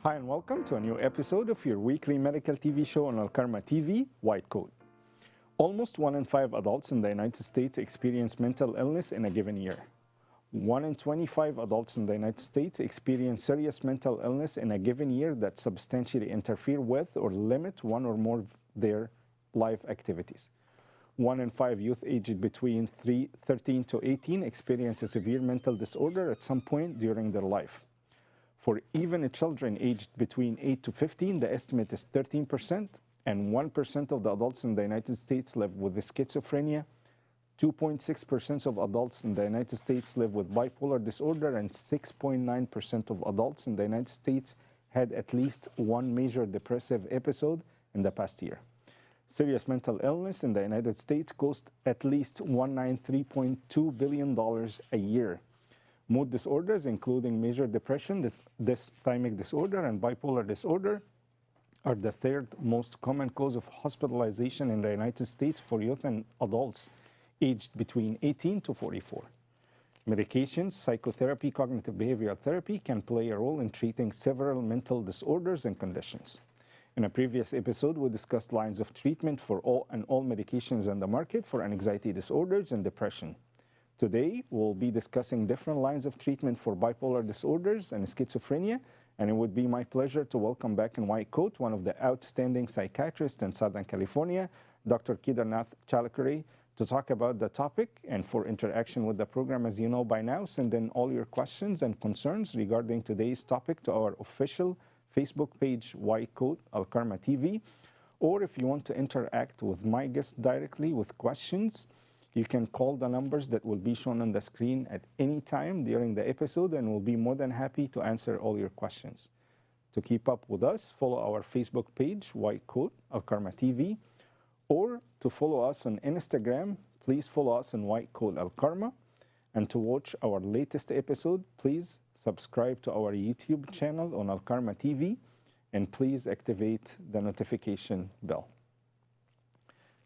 Hi and welcome to a new episode of your weekly medical TV show on الكرمة TV, White Coat. Almost 1 in 5 adults in the United States experience mental illness in a given year. 1 in 25 adults in the United States experience serious mental illness in a given year that substantially interfere with or limit one or more of their life activities. 1 in 5 youth aged between 13 to 18 experience a severe mental disorder at some point during their life. For even children aged between 8 to 15, the estimate is 13%, and 1% of the adults in the United States live with schizophrenia. 2.6% of adults in the United States live with bipolar disorder, and 6.9% of adults in the United States had at least one major depressive episode in the past year. Serious mental illness in the United States costs at least $193.2 billion a year. Mood disorders, including major depression, dysthymic disorder, and bipolar disorder, are the third most common cause of hospitalization in the United States for youth and adults aged between 18 to 44. Medications, psychotherapy, cognitive behavioral therapy can play a role in treating several mental disorders and conditions. In a previous episode, we discussed lines of treatment for all medications on the market for anxiety disorders and depression. Today, we'll be discussing different lines of treatment for bipolar disorders and schizophrenia, and it would be my pleasure to welcome back in White Coat one of the outstanding psychiatrists in Southern California, Dr. Kedarnath Challakere, to talk about the topic. And for interaction with the program, as you know by now, send in all your questions and concerns regarding today's topic to our official Facebook page, White Coat Alkarma TV. Or if you want to interact with my guest directly with questions, you can call the numbers that will be shown on the screen at any time during the episode, and we'll be more than happy to answer all your questions. To keep up with us, follow our Facebook page, White Coat Alkarma TV, or to follow us on Instagram, please follow us on White Coat Alkarma. And to watch our latest episode, please subscribe to our YouTube channel on Alkarma TV, and please activate the notification bell.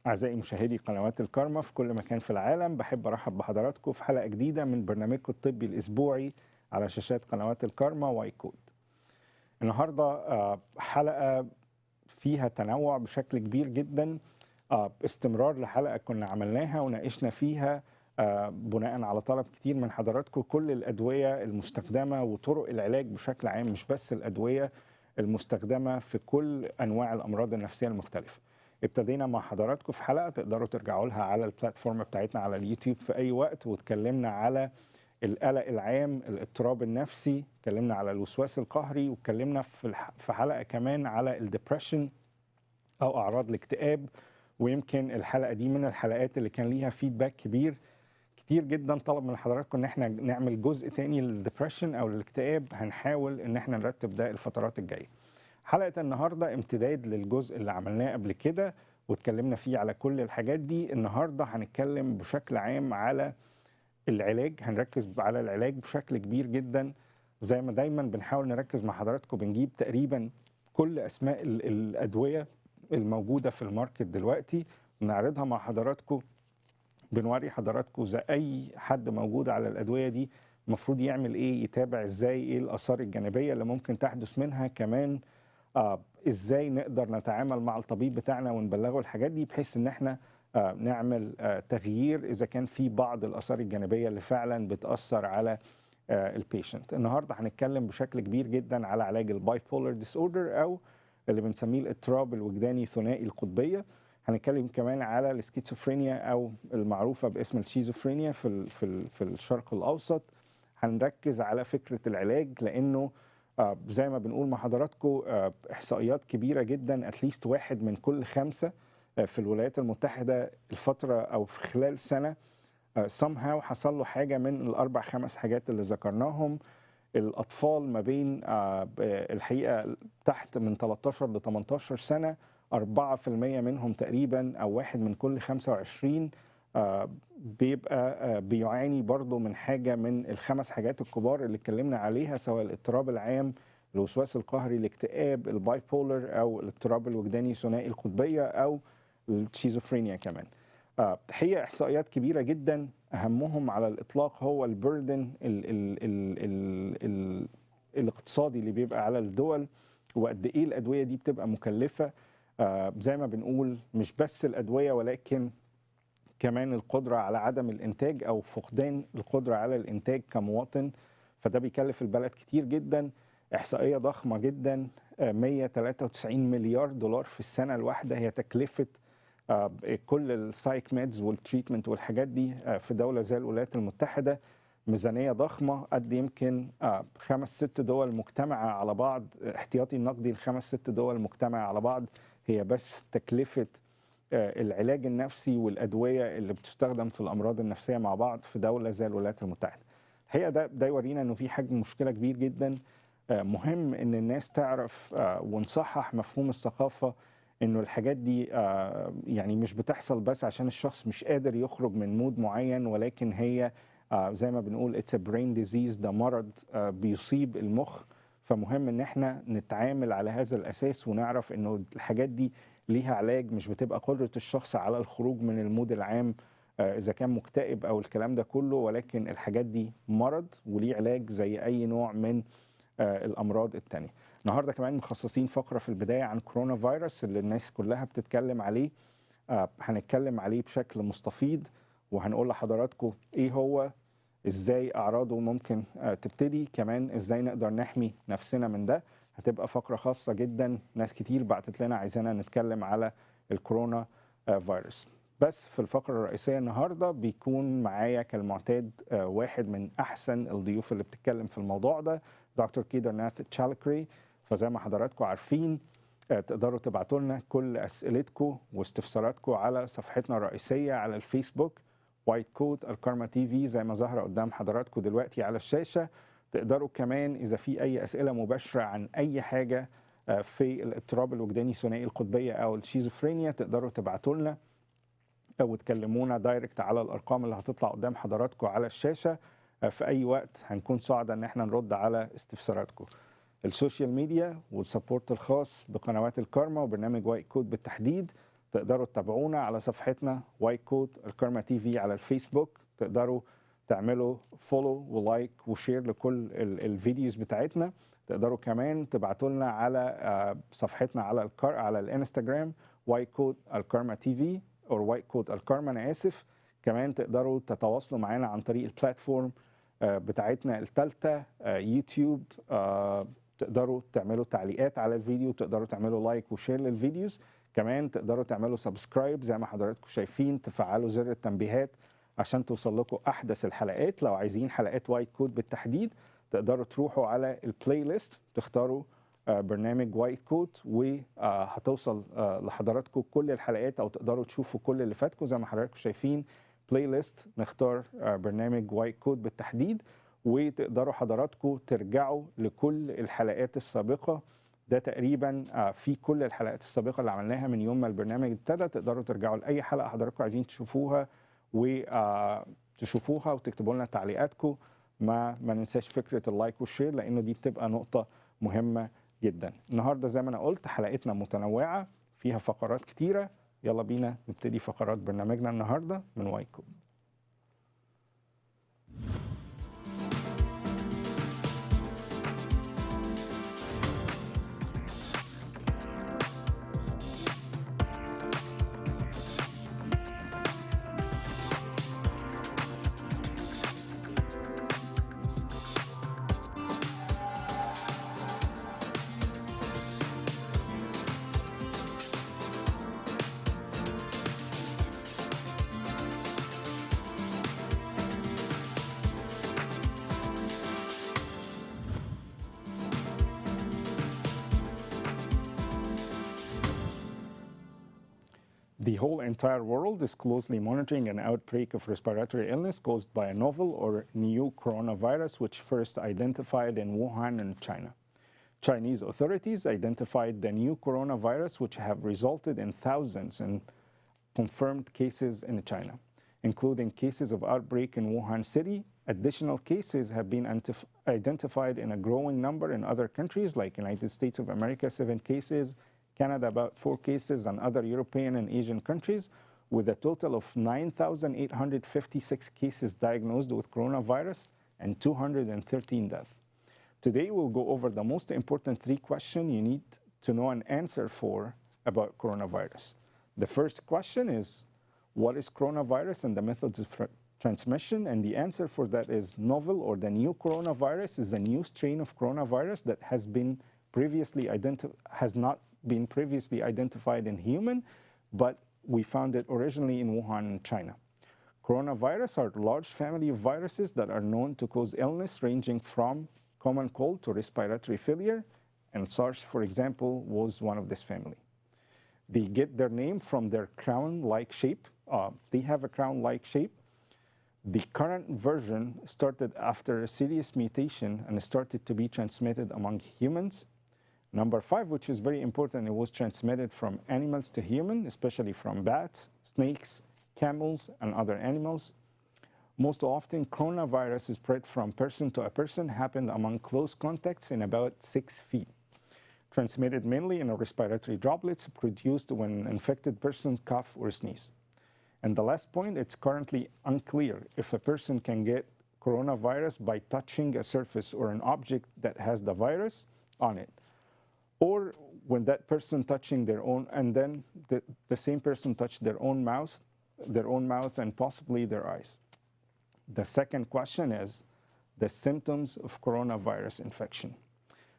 أعزائي مشاهدي قنوات الكرمة في كل مكان في العالم، بحب أرحب بحضراتكم في حلقة جديدة من برنامجكم الطبي الأسبوعي على شاشات قنوات الكرمة وايت كود. النهاردة حلقة فيها تنوع بشكل كبير جدا، استمرار لحلقة كنا عملناها وناقشنا فيها بناء على طلب كتير من حضراتكم كل الأدوية المستخدمة وطرق العلاج بشكل عام، مش بس الأدوية المستخدمة في كل أنواع الأمراض النفسية المختلفة. ابتدينا مع حضراتكم في حلقة تقدروا ترجعوا لها على البلاتفورم بتاعتنا على اليوتيوب في أي وقت، واتكلمنا على القلق العام، الاضطراب النفسي، اتكلمنا على الوسواس القهري، واتكلمنا في حلقة كمان على الدبريشن أو أعراض الاكتئاب. ويمكن الحلقة دي من الحلقات اللي كان ليها فيدباك كتير جدا طلب من حضراتكم ان احنا نعمل جزء تاني للدبريشن او الاكتئاب. هنحاول ان احنا نرتب ده الفترات الجاية. حلقة النهاردة امتداد للجزء اللي عملناه قبل كده واتكلمنا فيه على كل الحاجات دي. النهاردة هنتكلم بشكل عام على العلاج، هنركز على العلاج بشكل كبير جدا. زي ما دايما بنحاول نركز مع حضراتكم، بنجيب تقريبا كل أسماء الأدوية الموجودة في الماركت دلوقتي ونعرضها مع حضراتكم، بنوري حضراتكم زي أي حد موجود على الأدوية دي المفروض يعمل إيه، يتابع إزاي، إيه الآثار الجانبية اللي ممكن تحدث منها، كمان ازاي نقدر نتعامل مع الطبيب بتاعنا ونبلغه الحاجات دي بحيث ان احنا نعمل تغيير اذا كان في بعض الاثار الجانبيه اللي فعلا بتاثر على البيشنت. النهارده هنتكلم بشكل كبير جدا على علاج البايبولار ديسوردر او اللي بنسميه الاضطراب الوجداني ثنائي القطبيه. هنتكلم كمان على السكيزوفرينيا او المعروفه باسم الشيزوفرينيا في الشرق الاوسط. هنركز على فكره العلاج لانه زي ما بنقول مع حضراتكم احصائيات كبيره جدا، اتليست 1 من كل 5 في الولايات المتحده الفتره او في خلال سنه somehow حصل له حاجه من ال4-5 حاجات اللي ذكرناهم. الاطفال ما بين الحقيقه تحت من 13 ل 18 سنه 4% منهم تقريبا، او 1 من كل 25 بيبقى بيعاني برضو من حاجة من ال5 حاجات الكبار اللي اتكلمنا عليها، سواء الاضطراب العام، الوسواس القهري، الاكتئاب، البايبولر او الاضطراب الوجداني ثنائي القطبية او الشيزوفرينيا كمان. هي احصائيات كبيرة جدا، اهمهم على الاطلاق هو البردن الاقتصادي اللي بيبقى على الدول وقد ايه الادويه دي بتبقى مكلفه. زي ما بنقول مش بس الادويه ولكن كمان القدره على عدم الانتاج او فقدان القدره على الانتاج كمواطن، فده بيكلف البلد كتير جدا. احصائيه ضخمه جدا، 193 مليار دولار في السنه الواحده هي تكلفه كل السايك ميدز والتريتمنت والحاجات دي في دوله زي الولايات المتحده. ميزانيه ضخمه قد يمكن 5-6 دول مجتمعه على بعض. احتياطي النقدي ل5-6 دول مجتمعه على بعض هي بس تكلفه العلاج النفسي والادويه اللي بتستخدم في الامراض النفسيه مع بعض في دوله زي الولايات المتحده. الحقيقه ده يورينا انه في حجم مشكله كبير جدا. مهم ان الناس تعرف ونصحح مفهوم الثقافه انه الحاجات دي يعني مش بتحصل بس عشان الشخص مش قادر يخرج من مود معين، ولكن هي زي ما بنقول it's a brain disease، ده مرض بيصيب المخ. فمهم ان احنا نتعامل على هذا الاساس ونعرف انه الحاجات دي ليها علاج، مش بتبقى قدرة الشخص على الخروج من المود العام اذا كان مكتئب او الكلام ده كله، ولكن الحاجات دي مرض وليه علاج زي اي نوع من الامراض التانية. النهارده كمان مخصصين فقرة في البداية عن كورونا فيروس اللي الناس كلها بتتكلم عليه. هنتكلم عليه بشكل مستفيض وهنقول لحضراتكم ايه هو، ازاي اعراضه ممكن تبتدي، كمان ازاي نقدر نحمي نفسنا من ده. هتبقى فقرة خاصة جدا، ناس كتير بعتت لنا عايزانا نتكلم على الكورونا فيروس. بس في الفقرة الرئيسية النهاردة بيكون معايا كالمعتاد واحد من أحسن الضيوف اللي بتتكلم في الموضوع ده، دكتور كيدرناث تشالكري. فزي ما حضراتكم عارفين تقدروا تبعتوا لنا كل أسئلتكم واستفساراتكم على صفحتنا الرئيسية على الفيسبوك وايت كوت الكرمة تي في زي ما ظاهرة قدام حضراتكم دلوقتي على الشاشة. تقدروا كمان إذا في أي أسئلة مباشرة عن أي حاجة في الاضطراب الوجداني ثنائي القطبية أو الشيزوفرينيا تقدروا تبعتوا لنا أو تكلمونا دايركت على الأرقام اللي هتطلع قدام حضراتكم على الشاشة. في أي وقت هنكون سعداء إن احنا نرد على استفساراتكم. السوشيال ميديا والسبورت الخاص بقنوات الكرمة وبرنامج وايت كوت بالتحديد، تقدروا تتابعونا على صفحتنا وايت كوت الكرمة تي في على الفيسبوك. تقدروا تعملوا فولو ولايك وشير لكل الفيديوز بتاعتنا. تقدروا كمان تبعتوا لنا على صفحتنا على الانستجرام وايت كوت الكرمة تي في او وايت كوت الكرمة، انا اسف. كمان تقدروا تتواصلوا معنا عن طريق البلاتفورم بتاعتنا الثالثه يوتيوب. تقدروا تعملوا تعليقات على الفيديو، تقدروا تعملوا لايك وشير للفيديوز. كمان تقدروا تعملوا سبسكرايب زي ما حضراتكم شايفين، تفعلوا زر التنبيهات عشان توصل لكم احدث الحلقات. لو عايزين حلقات وايت كوت بالتحديد تقدروا تروحوا على البلاي ليست تختاروا برنامج وايت كوت وهتوصل لحضراتكم كل الحلقات، او تقدروا تشوفوا كل اللي فاتكم زي ما حضراتكم شايفين بلاي ليست. نختار برنامج وايت كوت بالتحديد وتقدروا حضراتكم ترجعوا لكل الحلقات السابقة. ده تقريبا في كل الحلقات السابقة اللي عملناها من يوم ما البرنامج ابتدى. تقدروا ترجعوا لأي حلقة حضراتكم عايزين تشوفوها وتشوفوها وتكتبوا لنا تعليقاتكم. ما ننساش فكرة اللايك والشير لأنه دي بتبقى نقطة مهمة جدا. النهاردة زي ما أنا قلت حلقتنا متنوعة فيها فقرات كتيرة. يلا بينا نبتدي فقرات برنامجنا النهاردة من وايت كوت. The whole entire world is closely monitoring an outbreak of respiratory illness caused by a novel or new coronavirus, which first identified in Wuhan in China. Chinese authorities identified the new coronavirus, which have resulted in thousands in confirmed cases in China, including cases of outbreak in Wuhan city. Additional cases have been identified in a growing number in other countries like United States of America, 7 cases, Canada about 4 cases, and other European and Asian countries, with a total of 9,856 cases diagnosed with coronavirus and 213 deaths. Today we'll go over the most important 3 questions you need to know an answer for about coronavirus. The first question is, what is coronavirus and the methods of transmission? And the answer for that is novel, or the new coronavirus is a new strain of coronavirus that has not been previously identified in human, but we found it originally in Wuhan, China. Coronavirus are a large family of viruses that are known to cause illness ranging from common cold to respiratory failure, and SARS, for example, was one of this family. They get their name from their crown-like shape. They have a crown-like shape. The current version started after a serious mutation and started to be transmitted among humans. Number 5, which is very important, it was transmitted from animals to human, especially from bats, snakes, camels, and other animals. Most often, coronavirus is spread from person to a person, happened among close contacts in about 6 feet. Transmitted mainly in respiratory droplets produced when an infected person cough or sneeze. And the last point, it's currently unclear if a person can get coronavirus by touching a surface or an object that has the virus on it, or when that person touching their own, and then the same person touched their own mouth and possibly their eyes. The second question is the symptoms of coronavirus infection.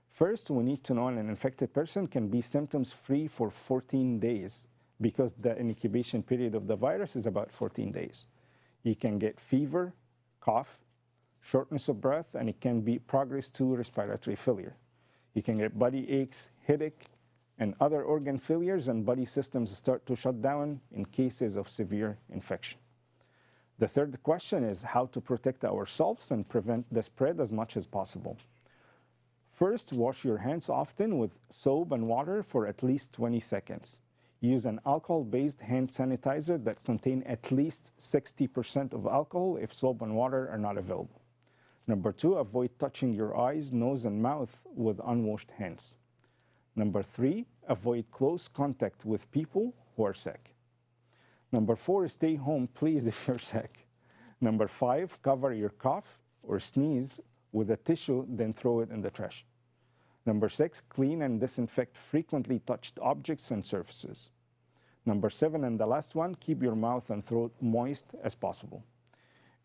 First, we need to know an infected person can be symptoms-free for 14 days because the incubation period of the virus is about 14 days. You can get fever, cough, shortness of breath, and it can be progress to respiratory failure. You can get body aches, headache, and other organ failures, and body systems start to shut down in cases of severe infection. The third question is how to protect ourselves and prevent the spread as much as possible. First, wash your hands often with soap and water for at least 20 seconds. Use an alcohol-based hand sanitizer that contain at least 60% of alcohol if soap and water are not available. Number 2, avoid touching your eyes, nose, and mouth with unwashed hands. Number 3, avoid close contact with people who are sick. Number 4, stay home, please, if you're sick. Number 5, cover your cough or sneeze with a tissue, then throw it in the trash. Number 6, clean and disinfect frequently touched objects and surfaces. Number 7, and the last one, keep your mouth and throat moist as possible.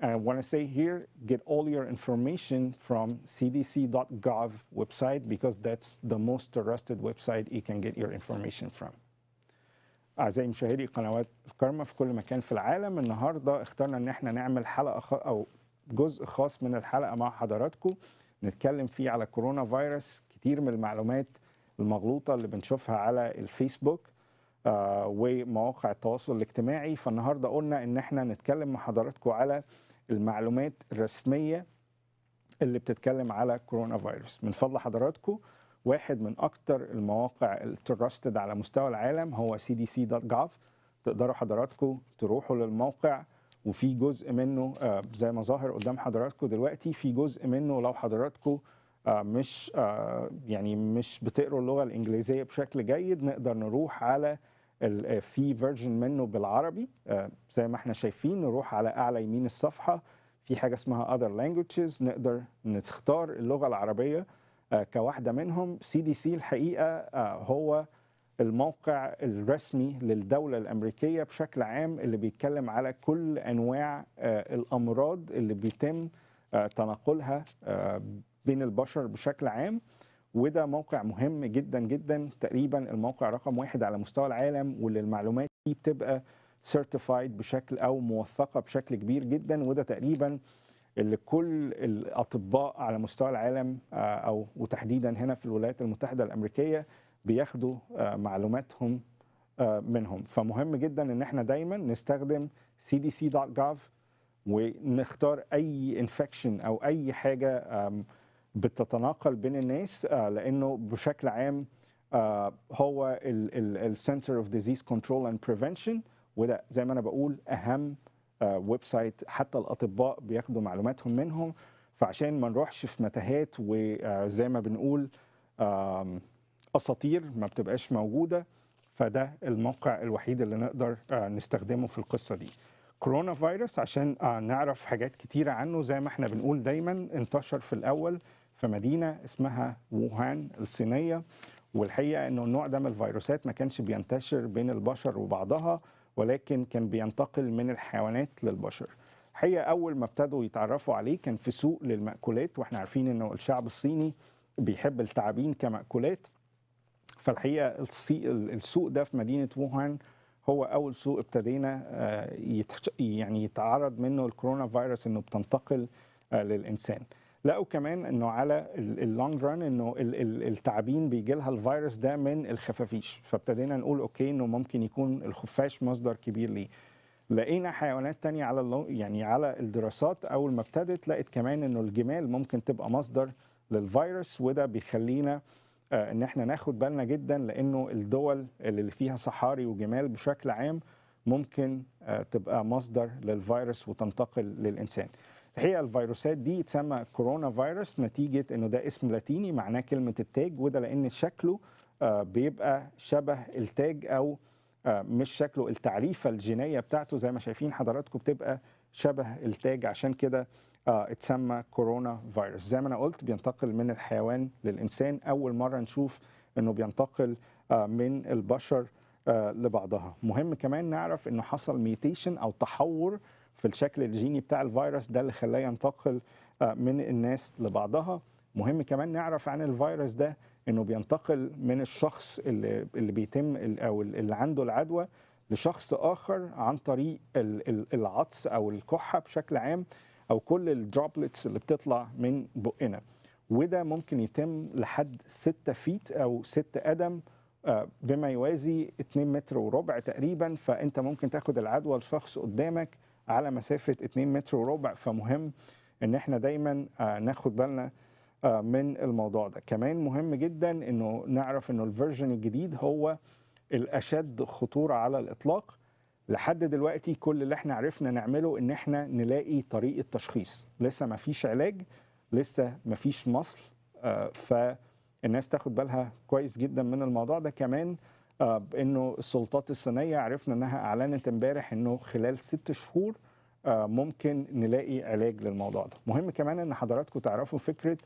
And I want to say here, get all your information from cdc.gov website because that's the most trusted website you can get your information from. أعزائي مشاهدي قنوات الكرمة في كل مكان في العالم، النهارده اخترنا ان احنا نعمل حلقة أو جزء خاص من الحلقة مع حضراتكم نتكلم فيه على كورونا فيروس. كتير من المعلومات المغلوطة اللي بنشوفها على الفيسبوك ومواقع التواصل الاجتماعي، فالنهارده قلنا ان احنا نتكلم مع حضراتكم على المعلومات الرسمية اللي بتتكلم على كورونا فيروس. من فضل حضراتكم، واحد من اكتر المواقع الترستد على مستوى العالم هو cdc.gov. تقدروا حضراتكم تروحوا للموقع، وفي جزء منه زي ما ظاهر قدام حضراتكم دلوقتي، في جزء منه لو حضراتكم مش بتقروا اللغة الإنجليزية بشكل جيد، نقدر نروح على في فيرجن منه بالعربي زي ما احنا شايفين. نروح على أعلى يمين الصفحة في حاجة اسمها other languages، نقدر نختار اللغة العربية كواحدة منهم. CDC الحقيقة هو الموقع الرسمي للدولة الأمريكية بشكل عام اللي بيتكلم على كل أنواع الأمراض اللي بيتم تناقلها بين البشر بشكل عام، وده موقع مهم جدا جدا، تقريبا الموقع رقم 1 على مستوى العالم، واللي المعلومات دي بتبقى سيرتيفايد بشكل أو موثقة بشكل كبير جدا، وده تقريبا اللي كل الأطباء على مستوى العالم وتحديدا هنا في الولايات المتحدة الأمريكية بياخدوا معلوماتهم منهم. فمهم جدا ان احنا دايما نستخدم cdc.gov ونختار اي انفكشن او اي حاجة بتتناقل بين الناس، لانه بشكل عام هو السنتر اوف ديزيز كنترول اند بريفنشن، وده زي ما انا بقول اهم ويب سايت حتى الاطباء بياخدوا معلوماتهم منهم. فعشان ما نروحش في متاهات وزي ما بنقول اساطير ما بتبقاش موجوده، فده الموقع الوحيد اللي نقدر نستخدمه في القصه دي. كورونا فيروس عشان نعرف حاجات كتيره عنه، زي ما احنا بنقول دايما انتشر في الاول في مدينة اسمها ووهان الصينية. والحقيقة انه النوع ده من الفيروسات ما كانش بينتشر بين البشر وبعضها، ولكن كان بينتقل من الحيوانات للبشر. الحقيقة أول ما ابتدوا يتعرفوا عليه كان في سوق للمأكولات، واحنا عارفين انه الشعب الصيني بيحب التعابين كمأكولات. فالحقيقة السوق ده في مدينة ووهان هو أول سوق ابتدينا يعني يتعرض منه الكورونا فيروس، انه بتنتقل للإنسان. لقوا كمان انه على اللونج ران انه التعابين بيجي لها الفيروس ده من الخفافيش، فابتدينا نقول اوكي انه ممكن يكون الخفاش مصدر كبير ليه. لقينا حيوانات تانية على الدراسات اول ما ابتدت لقت كمان انه الجمال ممكن تبقى مصدر للفيروس، وده بيخلينا ان احنا ناخد بالنا جدا، لانه الدول اللي فيها صحاري وجمال بشكل عام ممكن تبقى مصدر للفيروس وتنتقل للإنسان. هي الفيروسات دي تسمى كورونا فيروس نتيجة انه ده اسم لاتيني معناه كلمة التاج، وده لان شكله بيبقى شبه التاج، او مش شكله، التعريفة الجينية بتاعته زي ما شايفين حضراتكم بتبقى شبه التاج، عشان كده اتسمى كورونا فيروس. زي ما انا قلت بينتقل من الحيوان للإنسان، اول مرة نشوف انه بينتقل من البشر لبعضها. مهم كمان نعرف انه حصل ميوتيشن او تحور في الشكل الجيني بتاع الفيروس ده اللي خلاه ينتقل من الناس لبعضها. مهم كمان نعرف عن الفيروس ده انه بينتقل من الشخص اللي بيتم او اللي عنده العدوى لشخص اخر عن طريق العطس او الكحه بشكل عام، او كل الدروبلتس اللي بتطلع من بقنا. وده ممكن يتم لحد 6 فيت او 6 قدم، بما يوازي 2 متر وربع تقريبا. فانت ممكن تاخد العدوى لشخص قدامك على مسافة 2 متر وربع. فمهم ان احنا دايما ناخد بالنا من الموضوع ده. كمان مهم جدا انه نعرف انه الفيرجن الجديد هو الاشد خطورة على الاطلاق. لحد دلوقتي كل اللي احنا عرفنا نعمله ان احنا نلاقي طريقة تشخيص، لسه ما فيش علاج، لسه ما فيش مصل. فالناس تاخد بالها كويس جدا من الموضوع ده. كمان بانه السلطات الصينية عرفنا انها اعلنت امبارح انه خلال 6 شهور ممكن نلاقي علاج للموضوع ده. مهم كمان ان حضراتكم تعرفوا فكرة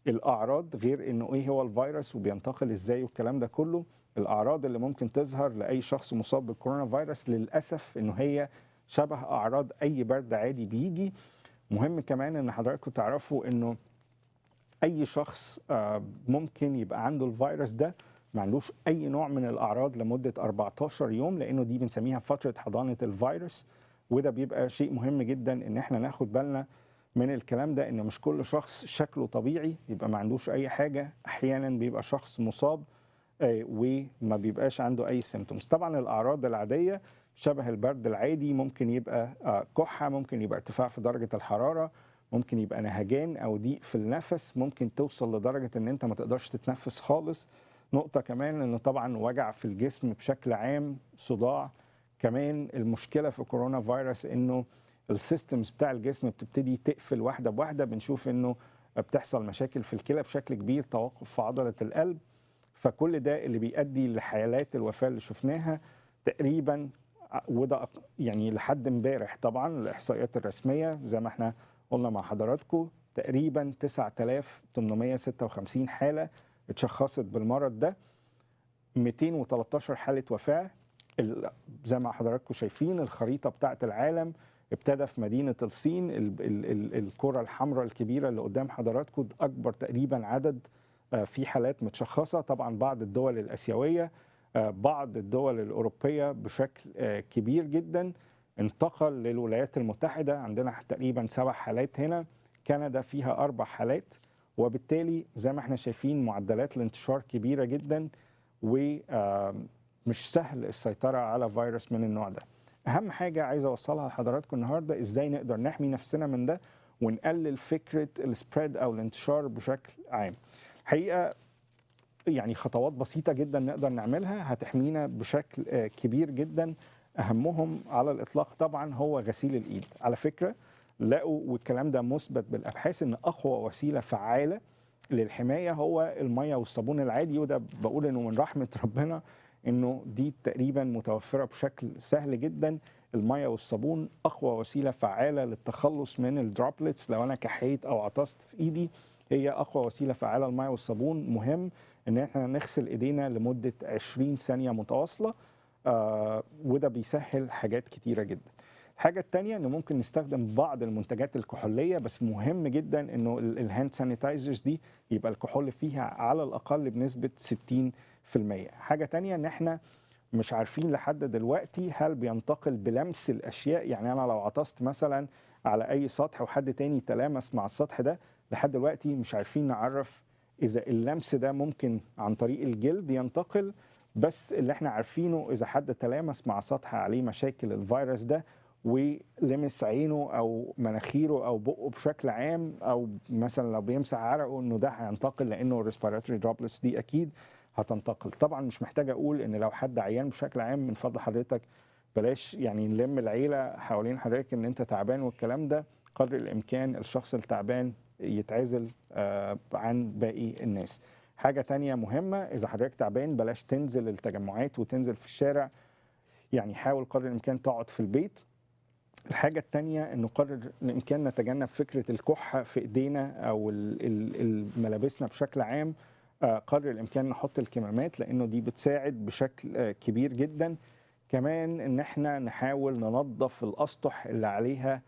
الاعراض، غير انه ايه هو الفيروس وبينتقل ازاي والكلام ده كله. الاعراض اللي ممكن تظهر لاي شخص مصاب بالكورونا فيروس للاسف انه هي شبه اعراض اي برد عادي بيجي. مهم كمان ان حضراتكم تعرفوا انه اي شخص ممكن يبقى عنده الفيروس ده ما عندوش اي نوع من الاعراض لمده 14 يوم، لانه دي بنسميها فتره حضانه الفيروس. وده بيبقى شيء مهم جدا ان احنا ناخد بالنا من الكلام ده، ان مش كل شخص شكله طبيعي يبقى ما عندوش اي حاجه. احيانا بيبقى شخص مصاب وما بيبقاش عنده اي سيمتومز. طبعا الاعراض العاديه شبه البرد العادي، ممكن يبقى كحه، ممكن يبقى ارتفاع في درجه الحراره، ممكن يبقى نهجان او ضيق في النفس، ممكن توصل لدرجه ان انت ما تقدرش تتنفس خالص. نقطه كمان انه طبعا وجع في الجسم بشكل عام، صداع. كمان المشكله في كورونا فيروس انه السيستمز بتاع الجسم بتبتدي تقفل واحده بواحده. بنشوف انه بتحصل مشاكل في الكلى بشكل كبير، توقف في عضله القلب. فكل ده اللي بيؤدي لحالات الوفاه اللي شفناها تقريبا. وده يعني لحد امبارح طبعا الاحصائيات الرسميه زي ما احنا قلنا مع حضراتكم تقريبا 9856 حاله اتشخصت بالمرض ده، 213 حاله وفاه. زي ما حضراتكم شايفين الخريطه بتاعه العالم ابتدى في مدينه الصين، الكره الحمراء الكبيره اللي قدام حضراتكم اكبر تقريبا عدد في حالات متشخصه. طبعا بعض الدول الاسيويه، بعض الدول الاوروبيه بشكل كبير جدا. انتقل للولايات المتحده، عندنا تقريبا 7 حالات هنا، كندا فيها 4 حالات. وبالتالي زي ما احنا شايفين معدلات الانتشار كبيره جدا، ومش سهل السيطره على فيروس من النوع ده. اهم حاجه عايز اوصلها لحضراتكم النهارده ازاي نقدر نحمي نفسنا من ده ونقلل فكره السبريد او الانتشار بشكل عام. حقيقه يعني خطوات بسيطه جدا نقدر نعملها هتحمينا بشكل كبير جدا. اهمهم على الاطلاق طبعا هو غسيل الايد. على فكره لقوا والكلام ده مثبت بالابحاث ان اقوى وسيله فعاله للحمايه هو الميه والصابون العادي. وده بقول انه من رحمه ربنا انه دي تقريبا متوفره بشكل سهل جدا. الميه والصابون اقوى وسيله فعاله للتخلص من الدروبلتس. لو انا كحيت او عطست في ايدي هي اقوى وسيله فعاله الماء والصابون. مهم ان احنا نغسل ايدينا لمده 20 ثانيه متواصله، وده بيسهل حاجات كتيره جدا. الحاجه الثانيه انه ممكن نستخدم بعض المنتجات الكحوليه، بس مهم جدا انه الهاند سانيتايزرز دي يبقى الكحول فيها على الاقل بنسبه 60%. حاجه ثانيه ان احنا مش عارفين لحد دلوقتي هل بينتقل بلمس الاشياء، يعني انا لو عطست مثلا على اي سطح وحد تاني تلامس مع السطح ده، لحد دلوقتي مش عارفين نعرف اذا اللمس ده ممكن عن طريق الجلد ينتقل. بس اللي احنا عارفينه اذا حد تلامس مع سطح عليه مشاكل الفيروس ده ولمس عينه او مناخيره او بقه بشكل عام، او مثلا لو بيمسح عرقه، انه ده هينتقل، لانه الريسبيراتوري دروبلتس دي اكيد هتنتقل. طبعا مش محتاج اقول ان لو حد عيان بشكل عام، من فضل حضرتك بلاش يعني نلم العيله حوالين حضرتك ان انت تعبان والكلام ده. قدر الامكان الشخص التعبان يتعزل عن باقي الناس. حاجه تانية مهمه، اذا حضرتك تعبان بلاش تنزل التجمعات وتنزل في الشارع، يعني حاول قدر الامكان تقعد في البيت. الحاجة التانية انه قدر الامكان نتجنب فكرة الكحة في ايدينا او ملابسنا بشكل عام. قدر الامكان نحط الكمامات لانه دي بتساعد بشكل كبير جدا. كمان ان احنا نحاول ننظف الاسطح اللي عليها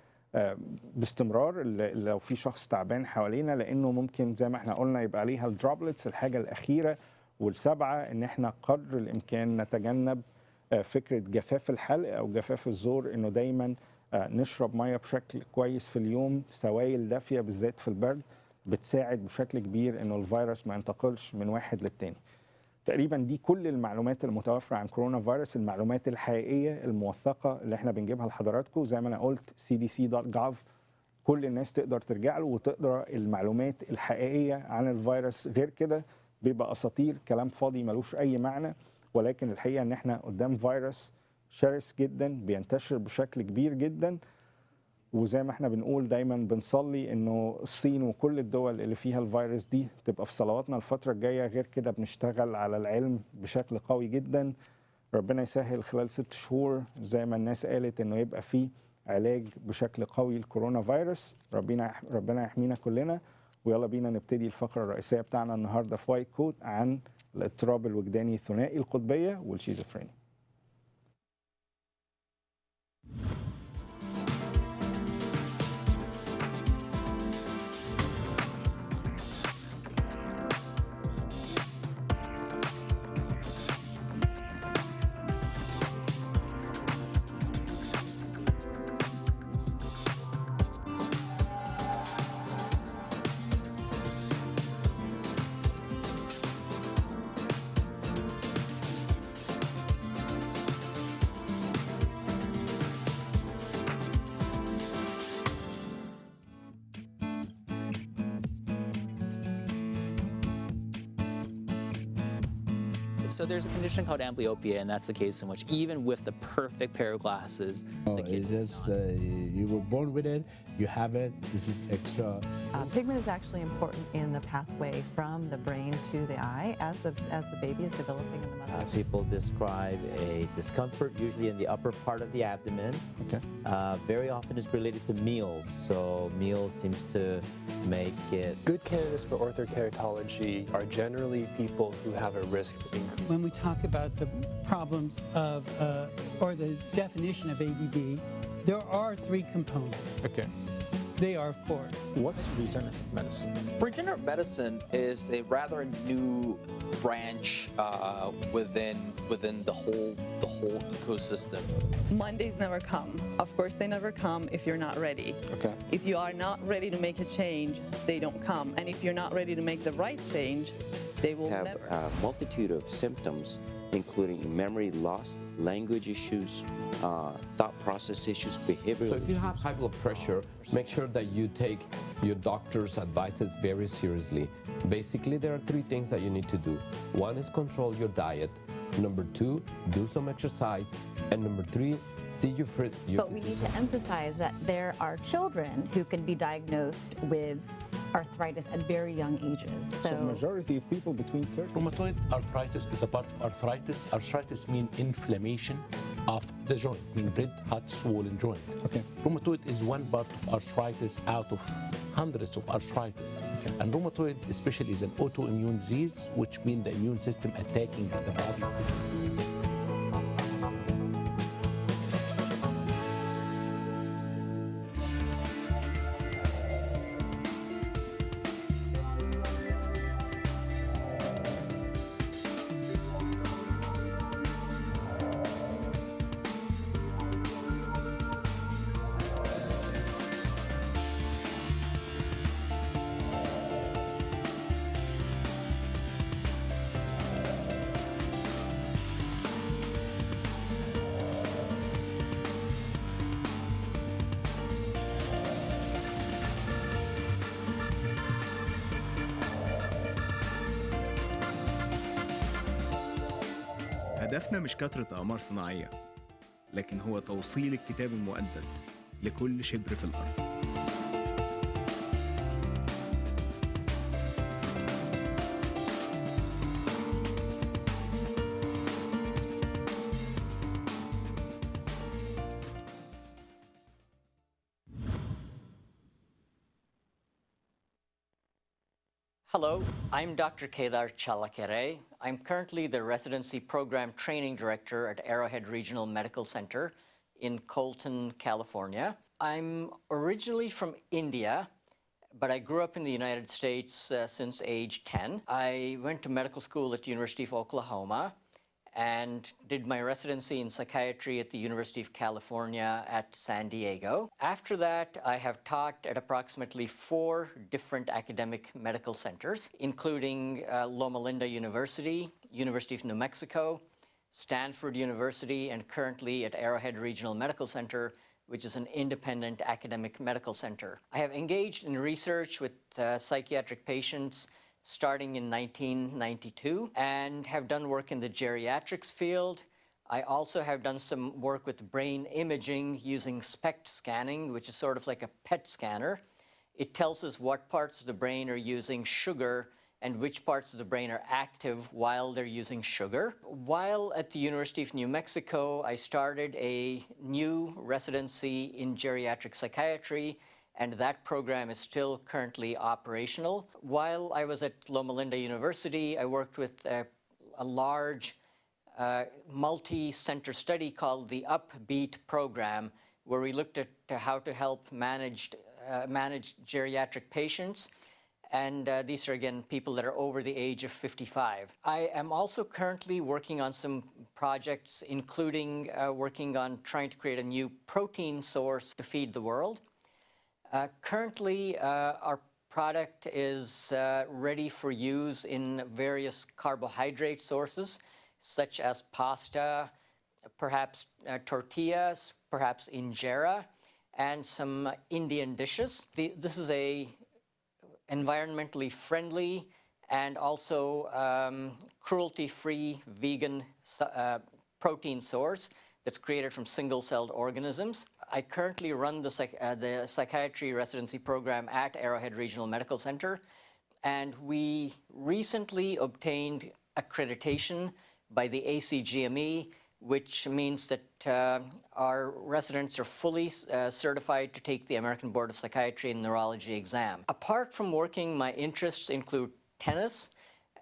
باستمرار لو في شخص تعبان حوالينا، لانه ممكن زي ما احنا قلنا يبقى عليها الدروبلتس. الحاجة الاخيرة والسابعة ان احنا قدر الامكان نتجنب فكرة جفاف الحلق او جفاف الزور، انه دايما نشرب ميه بشكل كويس في اليوم. سوائل دافيه بالذات في البرد بتساعد بشكل كبير انه الفيروس ما ينتقلش من واحد للتاني. تقريبا دي كل المعلومات المتوفره عن كورونا فيروس، المعلومات الحقيقيه الموثقه اللي احنا بنجيبها لحضراتكم. زي ما انا قلت cdc.gov، كل الناس تقدر ترجع له وتقرا المعلومات الحقيقيه عن الفيروس. غير كده بيبقى اساطير، كلام فاضي ملوش اي معنى. ولكن الحقيقه ان احنا قدام فيروس شرس جدا بينتشر بشكل كبير جدا. وزي ما احنا بنقول دايما بنصلي انه الصين وكل الدول اللي فيها الفيروس دي تبقى في صلواتنا الفترة الجاية. غير كده بنشتغل على العلم بشكل قوي جدا. ربنا يسهل خلال 6 شهور زي ما الناس قالت انه يبقى فيه علاج بشكل قوي للكورونا فيروس. ربنا يحمينا كلنا. ويلا بينا نبتدي الفقرة الرئيسية بتاعنا النهاردة في وايت كوت عن الاضطراب الوجداني ثنائي القطبية والشيزوفرينيا. So there's a condition called amblyopia, and that's the case in which even with the perfect pair of glasses, the kid does not. You were born with it, you have it, this is extra. Pigment is actually important in the pathway from the brain to the eye as the baby is developing in the mother. People describe a discomfort, usually in the upper part of the abdomen. Okay. Very often it's related to meals, so meals seems to make it. Good candidates for orthokeratology are generally people who have a risk of increase. When we talk about the problems of, or the definition of ADD, there are 3 components. Okay. They are, of course. What's regenerative medicine? Regenerative medicine is a rather new branch within the whole ecosystem. Mondays never come. Of course, they never come if you're not ready. Okay. If you are not ready to make a change, they don't come. And if you're not ready to make the right change, they will have never. a multitude of symptoms, including memory loss, language issues, thought process issues, behavioral So if you issues. have high blood pressure, make sure that you take your doctor's advices very seriously. Basically, there are 3 things that you need to do. 1 is control your diet. Number 2, do some exercise. And number 3, see your physician. But we need to emphasize that there are children who can be diagnosed with arthritis at very young ages. So the majority of people between 30. Rheumatoid arthritis is a part of arthritis. Arthritis means inflammation of the joint, meaning red, hot, swollen joint. Okay. Rheumatoid is one part of arthritis out of hundreds of arthritis. Okay. And rheumatoid especially is an autoimmune disease, which means the immune system attacking the body. هدفنا مش كثرة أقمار صناعية، لكن هو توصيل الكتاب المقدس لكل شبر في الأرض. Hello, I'm Dr. Challakere. I'm currently the Residency Program Training Director at Arrowhead Regional Medical Center in Colton, California. I'm originally from India, but I grew up in the United States since age 10. I went to medical school at the University of Oklahoma and did my residency in psychiatry at the University of California at San Diego. After that, I have taught at approximately 4 different academic medical centers, including Loma Linda University, University of New Mexico, Stanford University, and currently at Arrowhead Regional Medical Center, which is an independent academic medical center. I have engaged in research with psychiatric patients starting in 1992 and have done work in the geriatrics field. I also have done some work with brain imaging using SPECT scanning, which is sort of like a PET scanner. It tells us what parts of the brain are using sugar and which parts of the brain are active while they're using sugar. While at the University of New Mexico, I started a new residency in geriatric psychiatry, and that program is still currently operational. While I was at Loma Linda University, I worked with a large multi-center study called the UPBEAT program, where we looked at how to help manage geriatric patients. And these are, again, people that are over the age of 55. I am also currently working on some projects, including working on trying to create a new protein source to feed the world. Currently, our product is ready for use in various carbohydrate sources, such as pasta, perhaps tortillas, perhaps injera, and some Indian dishes. This is a environmentally friendly and also cruelty-free vegan protein source that's created from single-celled organisms. I currently run the psychiatry residency program at Arrowhead Regional Medical Center, and we recently obtained accreditation by the ACGME, which means that our residents are fully certified to take the American Board of Psychiatry and Neurology exam. Apart from working, my interests include tennis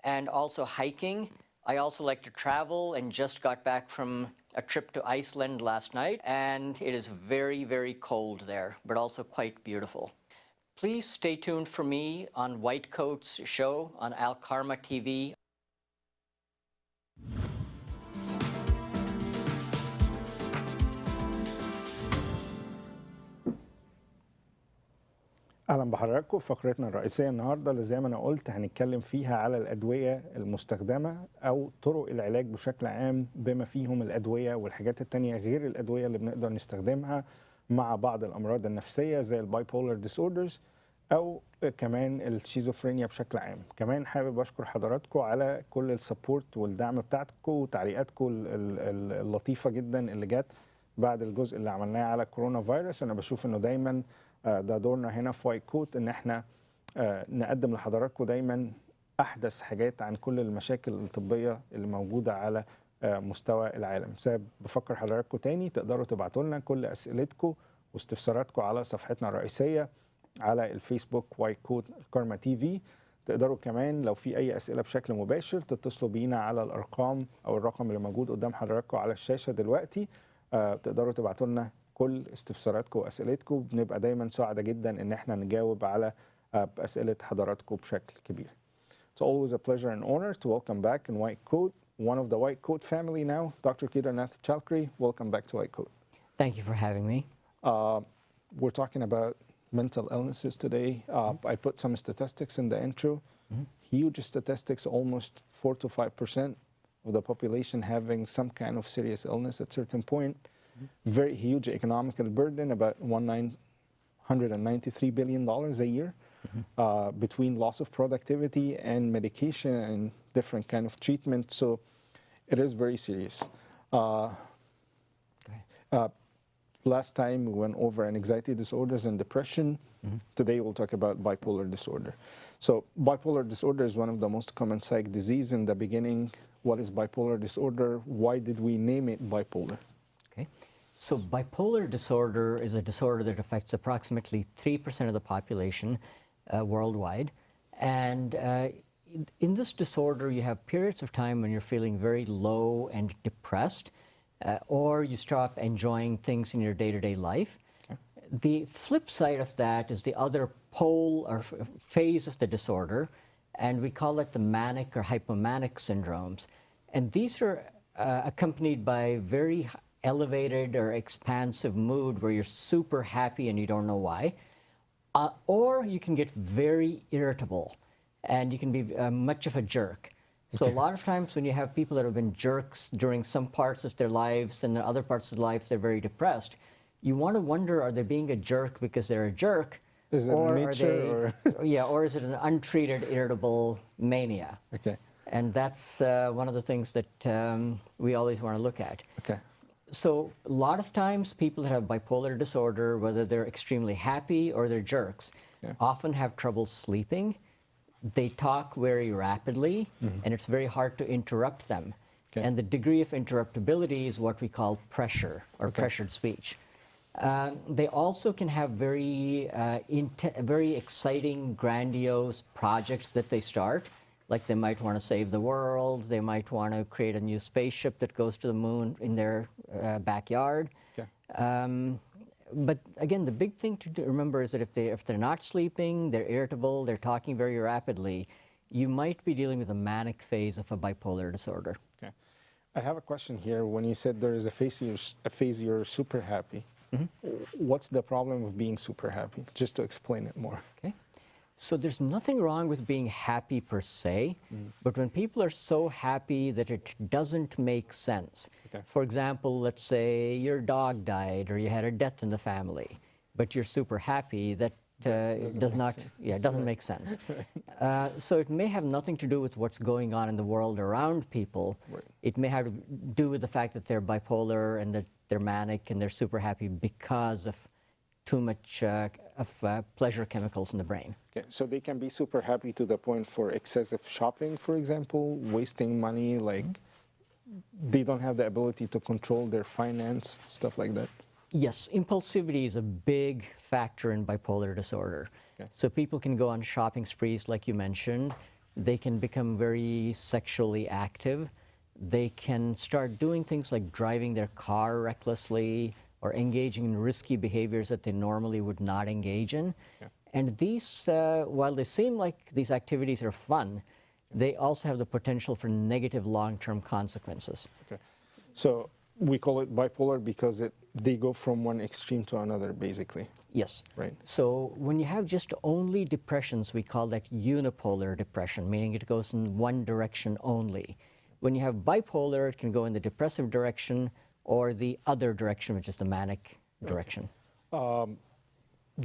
and also hiking. I also like to travel and just got back from a trip to Iceland last night, and it is very, very cold there, but also quite beautiful. Please stay tuned for me on White Coat's show on Alkarma TV. اهلا بحضراتكم في فقرتنا الرئيسيه النهارده اللي زي ما انا قلت هنتكلم فيها على الادويه المستخدمه او طرق العلاج بشكل عام بما فيهم الادويه والحاجات التانية غير الادويه اللي بنقدر نستخدمها مع بعض الامراض النفسيه زي البايبولار ديسوردرز او كمان الشيزوفرينيا بشكل عام. كمان حابب اشكر حضراتكم على كل السبورت والدعم بتاعتكم وتعليقاتكم اللطيفه جدا اللي جت بعد الجزء اللي عملناه على كورونا فيروس. انا بشوف انه دايما ده دورنا هنا في وايت كوت ان احنا نقدم لحضراتكم دايما احدث حاجات عن كل المشاكل الطبيه اللي موجوده على مستوى العالم. بفكر حضراتكم تاني تقدروا تبعتوا لنا كل أسئلتكم واستفساراتكم على صفحتنا الرئيسية على الفيسبوك وايت كوت الكرمة تي في. تقدروا كمان لو في أي أسئلة بشكل مباشر تتصلوا بينا على الأرقام أو الرقم اللي موجود قدام حضراتكم على الشاشة دلوقتي. تقدروا تبعتوا لنا كل استفساراتكم وأسئلتكم. بنبقى دايما سعداء جدا إن احنا نجاوب على أسئلة حضراتكم بشكل كبير. It's always a pleasure and honor to welcome back in White Coat, one of the White Coat family now, Dr. Kedarnath Challakere. Welcome back to White Coat. Thank you for having me. We're talking about mental illnesses today. I put some statistics in the intro. Huge statistics, almost 4 to 5% of the population having some kind of serious illness at a certain point. Very huge economical burden, about $193 billion a year. Between loss of productivity and medication and different kind of treatment. So it is very serious. Last time we went over anxiety disorders and depression. Today we'll talk about bipolar disorder. So bipolar disorder is one of the most common psych disease. In the beginning, what is bipolar disorder? Why did we name it bipolar? Okay. So bipolar disorder is a disorder that affects approximately 3% of the population worldwide. And in this disorder, you have periods of time when you're feeling very low and depressed, or you stop enjoying things in your day-to-day life. Okay. The flip side of that is the other pole or phase of the disorder, and we call it the manic or hypomanic syndromes. And these are accompanied by very elevated or expansive mood where you're super happy and you don't know why. Or you can get very irritable and you can be much of a jerk. So a lot of times when you have people that have been jerks during some parts of their lives and in other parts of their life they're very depressed, you want to wonder, are they being a jerk because they're a jerk? Is it or nature? Yeah, or is it an untreated irritable mania? Okay. And that's one of the things that we always want to look at. Okay. So a lot of times people that have bipolar disorder, whether they're extremely happy or they're jerks, often have trouble sleeping. They talk very rapidly, and it's very hard to interrupt them. Okay. And the degree of interruptibility is what we call pressure or pressured speech. They also can have very exciting, grandiose projects that they start. Like they might want to save the world, they might want to create a new spaceship that goes to the moon in their backyard. Okay. But again, the big thing to remember is that if they're not sleeping, they're irritable, they're talking very rapidly, you might be dealing with a manic phase of a bipolar disorder. Okay. I have a question here. When you said there is a phase you're super happy, what's the problem of being super happy? Just to explain it more. Okay. So there's nothing wrong with being happy per se, but when people are so happy that it doesn't make sense. Okay. For example, let's say your dog died or you had a death in the family, but you're super happy, that doesn't make sense. So it may have nothing to do with what's going on in the world around people. Right. It may have to do with the fact that they're bipolar and that they're manic and they're super happy because of too much pleasure chemicals in the brain. Okay, so they can be super happy to the point for excessive shopping, for example, wasting money, like they don't have the ability to control their finance, stuff like that? Yes, impulsivity is a big factor in bipolar disorder. Okay. So people can go on shopping sprees, like you mentioned. They can become very sexually active. They can start doing things like driving their car recklessly, or engaging in risky behaviors that they normally would not engage in. Yeah. And these, while they seem like these activities are fun, they also have the potential for negative long-term consequences. Okay. So we call it bipolar because they go from one extreme to another, basically. Yes. Right. So when you have just only depressions, we call that unipolar depression, meaning it goes in one direction only. When you have bipolar, it can go in the depressive direction or the other direction, which is the manic direction.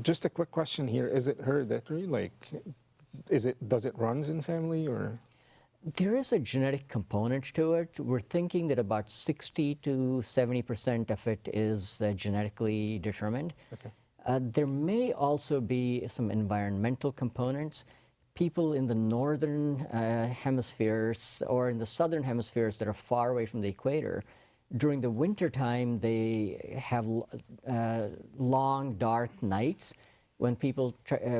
Just a quick question here. Is it hereditary? Like, does it runs in family or? There is a genetic component to it. We're thinking that about 60 to 70% of it is genetically determined. Okay. There may also be some environmental components. people in the northern hemispheres or in the southern hemispheres that are far away from the equator, during the winter time, they have long, dark nights when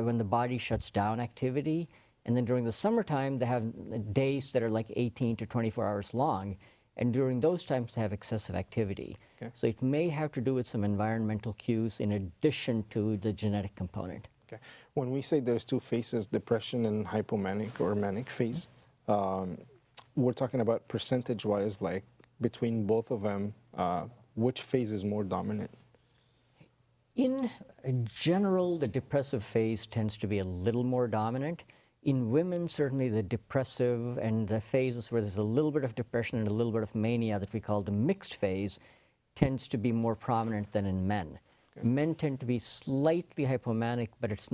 when the body shuts down activity. And then during the summertime, they have days that are like 18 to 24 hours long. And during those times, they have excessive activity. Okay. So it may have to do with some environmental cues in addition to the genetic component. Okay. When we say there's two phases, depression and hypomanic or manic phase, we're talking about percentage-wise, like between both of them, which phase is more dominant? In general, the depressive phase tends to be a little more dominant. In women, certainly the depressive and the phases where there's a little bit of depression and a little bit of mania that we call the mixed phase tends to be more prominent than in men. Okay. Men tend to be slightly hypomanic, but it's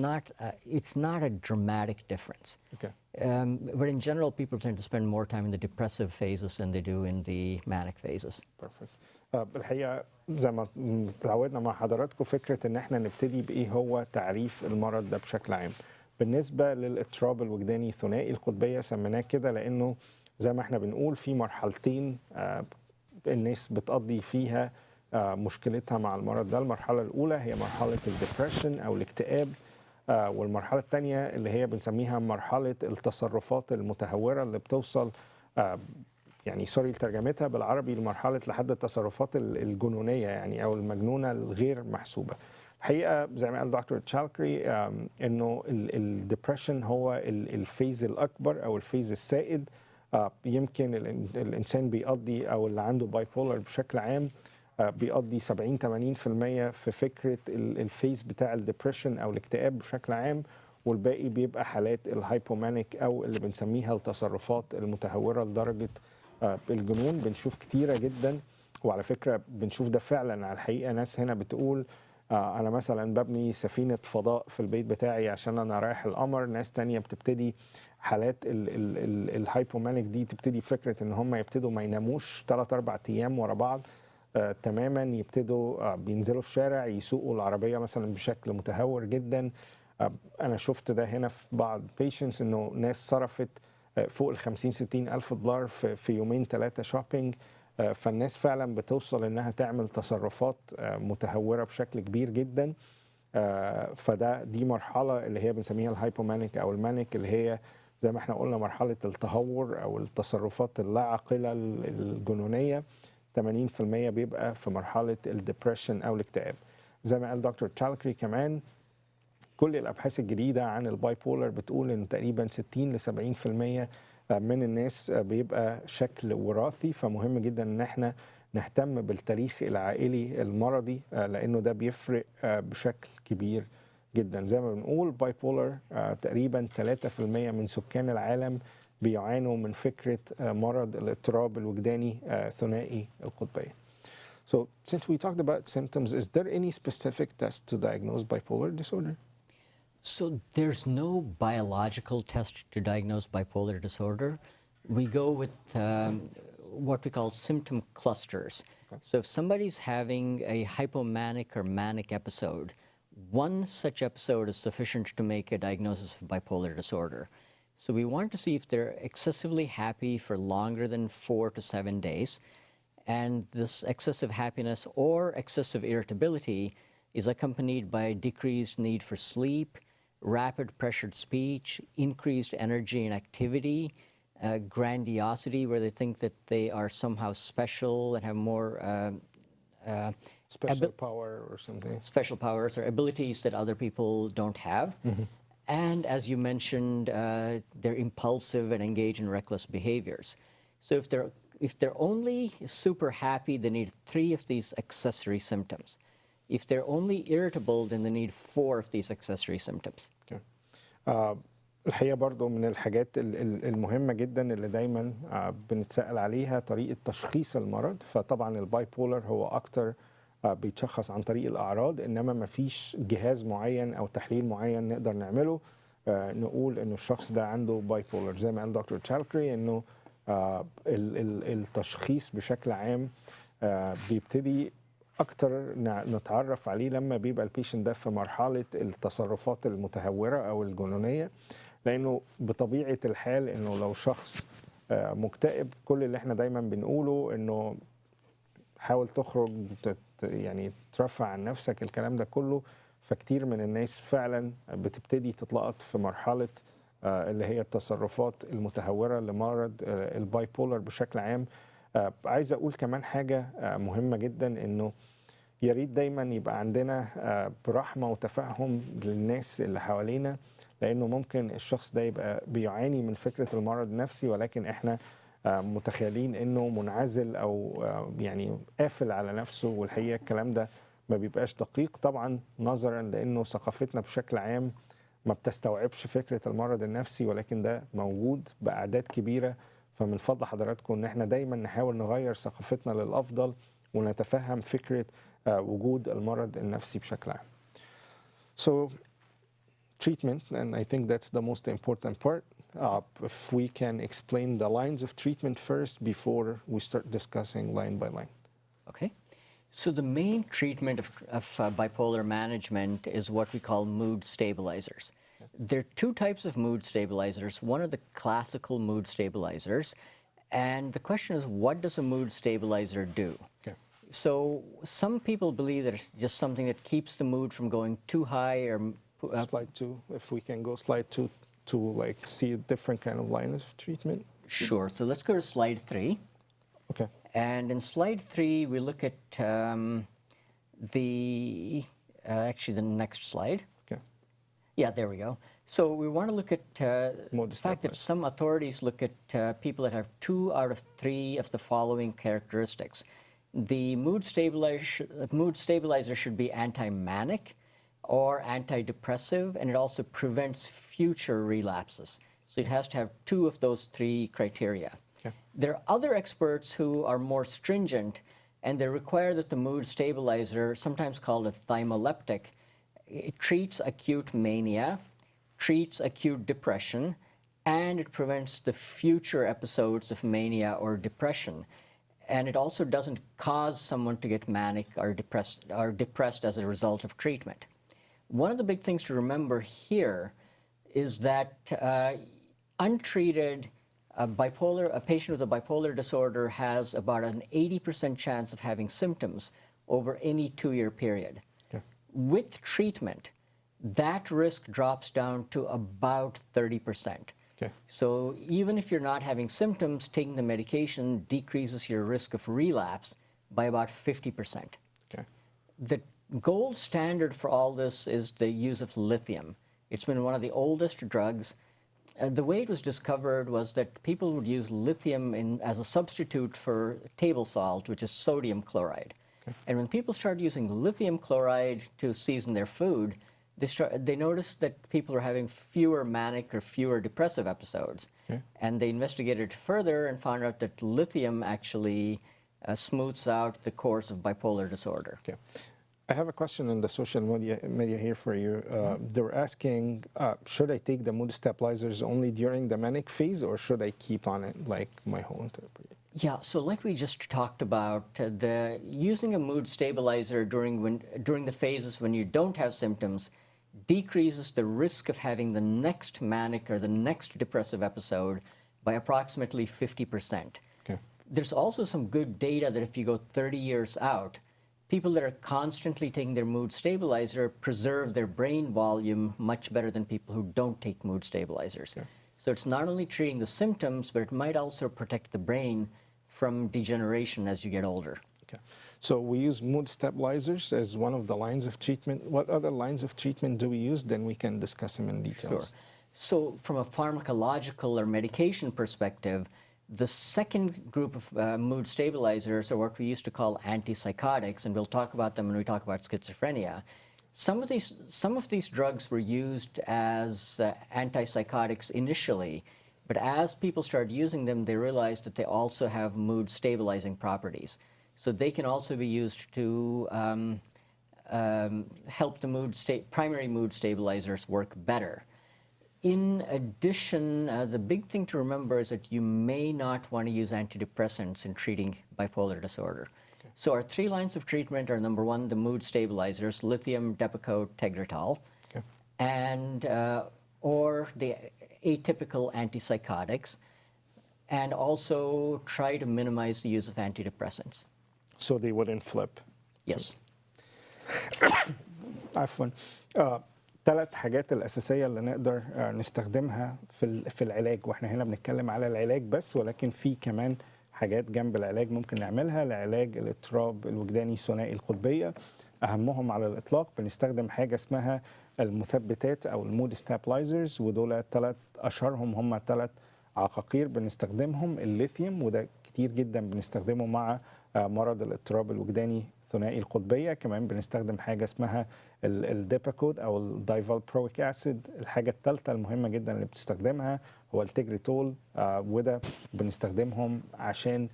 not a dramatic difference. Okay. But in general, people tend to spend more time in the depressive phases than they do in the manic phases. Perfect. الحقيقة زي ما تعودنا مع حضراتكم فكرة ان احنا نبتدي بايه هو تعريف المرض ده بشكل عام. بالنسبة للاضطراب الوجداني ثنائي القطبية سميناه كده لانه زي ما احنا بنقول في مرحلتين الناس بتقضي فيها مشكلتها مع المرض ده. المرحلة الأولى هي مرحلة الدبريشن أو الاكتئاب، والمرحلة الثانية اللي هي بنسميها مرحلة التصرفات المتهورة اللي بتوصل يعني سوري ترجمتها بالعربي لمرحلة لحد التصرفات الجنونية يعني أو المجنونة الغير محسوبة. الحقيقة زي ما قال دكتور تشالكري إنه الدبريشن هو الفيز الأكبر أو الفيز السائد. يمكن الإنسان بيقضي أو اللي عنده باي بولر بشكل عام بيقضي 70-80% في فكرة الفيز بتاع الدبريشن أو الاكتئاب بشكل عام، والباقي بيبقى حالات الهايبومانيك أو اللي بنسميها التصرفات المتهورة لدرجة الجنون. بنشوف كتيرة جدا، وعلى فكرة بنشوف ده فعلا على الحقيقة. ناس هنا بتقول أنا مثلا ببني سفينة فضاء في البيت بتاعي عشان أنا رايح القمر. ناس تانية بتبتدي حالات الهايبومانيك دي تبتدي بفكرة إن هم يبتدوا ما يناموش 3-4 أيام ورا بعض تماما، يبتدوا بينزلوا الشارع يسوقوا العربية مثلا بشكل متهور جدا. أنا شفت ده هنا في بعض patients إنه ناس صرفت فوق ال $50-60 ألف في يومين 3 شوبينج. فالناس فعلا بتوصل إنها تعمل تصرفات متهورة بشكل كبير جدا. دي مرحلة اللي هي بنسميها الهايبومانيك أو المانيك، اللي هي زي ما احنا قلنا مرحلة التهور أو التصرفات اللا عاقلة الجنونية. 80% بيبقى في مرحلة الدبريشن أو الاكتئاب. زي ما قال دكتور تشالكري كمان كل الأبحاث الجديدة عن الباي بولر بتقول إن تقريبا 60-70% من الناس بيبقى شكل وراثي. فمهم جدا إن احنا نهتم بالتاريخ العائلي المرضي لأنه ده بيفرق بشكل كبير جدا. زي ما بنقول باي بولر تقريبا 3% من سكان العالم بيعانوا من فكرة مرض الاضطراب الوجداني ثنائي القطبية. So since we talked about symptoms, is there any specific test to diagnose bipolar disorder? So there's no biological test to diagnose bipolar disorder. We go with what we call symptom clusters. Okay. So if somebody's having a hypomanic or manic episode, one such episode is sufficient to make a diagnosis of bipolar disorder. So we want to see if they're excessively happy for longer than 4 to 7 days, and this excessive happiness or excessive irritability is accompanied by decreased need for sleep, rapid pressured speech, increased energy and activity, grandiosity, where they think that they are somehow special and have more special power or something. Special powers or abilities that other people don't have. Mm-hmm. And as you mentioned, they're impulsive and engage in reckless behaviors. So if they're only super happy, they need 3 of these accessory symptoms. If they're only irritable, then they need 4 of these accessory symptoms. Okay. الحقيقة برضو من الحاجات المهمة جدا اللي دايما بنتسأل عليها طريقة تشخيص المرض. فطبعا الباي بولر هو أكتر بيتشخص عن طريق الأعراض، إنما ما فيش جهاز معين أو تحليل معين نقدر نعمله نقول إنه الشخص ده عنده باي بولر. زي ما قال دكتور تشالكري إنه التشخيص بشكل عام بيبتدي أكتر نتعرف عليه لما بيبقى البيشنت ده في مرحلة التصرفات المتهورة أو الجنونية، لأنه بطبيعة الحال إنه لو شخص مكتئب، كل اللي احنا دايما بنقوله إنه حاول تخرج يعني ترفع عن نفسك، الكلام ده كله. فكتير من الناس فعلا بتبتدي تتلقط في مرحلة اللي هي التصرفات المتهورة لمرض الباي بولر بشكل عام. عايز أقول كمان حاجة مهمة جدا، إنه يا ريت دايما يبقى عندنا برحمة وتفهم للناس اللي حوالينا، لأنه ممكن الشخص ده يبقى بيعاني من فكرة المرض النفسي، ولكن إحنا متخيلين إنه منعزل أو يعني قافل على نفسه، والحقيقة الكلام ده ما بيبقاش دقيق طبعا، نظرا لأنه ثقافتنا بشكل عام ما بتستوعبش فكرة المرض النفسي، ولكن ده موجود بأعداد كبيرة. فمن فضل حضراتكم إن إحنا دايما نحاول نغير ثقافتنا للأفضل ونتفهم فكرة وجود المرض النفسي بشكل عام. So treatment, and I think that's the most important part. If we can explain the lines of treatment first before we start discussing line by line. Okay. So the main treatment of bipolar management is what we call mood stabilizers. There are two types of mood stabilizers. One are the classical mood stabilizers. And the question is, what does a mood stabilizer do? Okay. So some people believe that it's just something that keeps the mood from going too high or... slide 2, if we can go slide 2 to like see a different kind of line of treatment. Sure. So let's go to slide 3. Okay. And in slide 3, we look at actually the next slide. Okay. Yeah, there we go. So we want to look at the fact that some authorities look at people that have 2 out of 3 of the following characteristics. The mood stabilizer should be anti-manic or antidepressive, and it also prevents future relapses. So it has to have 2 of those 3 criteria. Okay. There are other experts who are more stringent, and they require that the mood stabilizer, sometimes called a thymoleptic, it treats acute mania, treats acute depression, and it prevents the future episodes of mania or depression. And it also doesn't cause someone to get manic or depressed as a result of treatment. One of the big things to remember here is that untreated a patient with a bipolar disorder has about an 80% chance of having symptoms over any 2-year period. Okay. With treatment, that risk drops down to about 30%. Okay. So even if you're not having symptoms, taking the medication decreases your risk of relapse by about 50%. Okay. The gold standard for all this is the use of lithium. It's been one of the oldest drugs. The way it was discovered was that people would use lithium as a substitute for table salt, which is sodium chloride. Okay. And when people started using lithium chloride to season their food, they noticed that people were having fewer manic or fewer depressive episodes. Okay. And they investigated further and found out that lithium actually smooths out the course of bipolar disorder. Okay. I have a question in the social media here for you. They're asking, should I take the mood stabilizers only during the manic phase, or should I keep on it like my whole entire period? Yeah, so like we just talked about, using a mood stabilizer during the phases when you don't have symptoms decreases the risk of having the next manic or the next depressive episode by approximately 50%. Okay. There's also some good data that if you go 30 years out, people that are constantly taking their mood stabilizer preserve their brain volume much better than people who don't take mood stabilizers. Okay. So it's not only treating the symptoms, but it might also protect the brain from degeneration as you get older. Okay. So we use mood stabilizers as one of the lines of treatment. What other lines of treatment do we use? Then we can discuss them in detail. Sure. So from a pharmacological or medication perspective, the second group of mood stabilizers are what we used to call antipsychotics, and we'll talk about them when we talk about schizophrenia. Some of these drugs were used as antipsychotics initially, but as people started using them, they realized that they also have mood stabilizing properties. So they can also be used to help the primary mood stabilizers work better. In addition, the big thing to remember is that you may not want to use antidepressants in treating bipolar disorder. Okay. So our 3 lines of treatment are, number 1, the mood stabilizers, lithium, Depakote, Tegretol, okay, and or the atypical antipsychotics, and also try to minimize the use of antidepressants. So they wouldn't flip. Yes. عفوا. ثلاث حاجات الأساسية اللي نقدر نستخدمها في العلاج، واحنا هنا بنتكلم على العلاج بس، ولكن في كمان حاجات جنب العلاج ممكن نعملها لعلاج الاضطراب الوجداني ثنائي القطبية. أهمهم على الإطلاق بنستخدم حاجة اسمها المثبتات أو المود ستابلايزرز، ودول أشهرهم هم 3 عقاقير بنستخدمهم. الليثيوم، وده كتير جدا بنستخدمه مع مرض الاضطراب الوجداني ثنائي القطبية. كمان بنستخدم حاجة اسمها الديباكود أو الدايفالبرويك أسيد. الحاجة الثالثة المهمة جدا اللي بتستخدمها هو التجريتول، وده بنستخدمهم عشان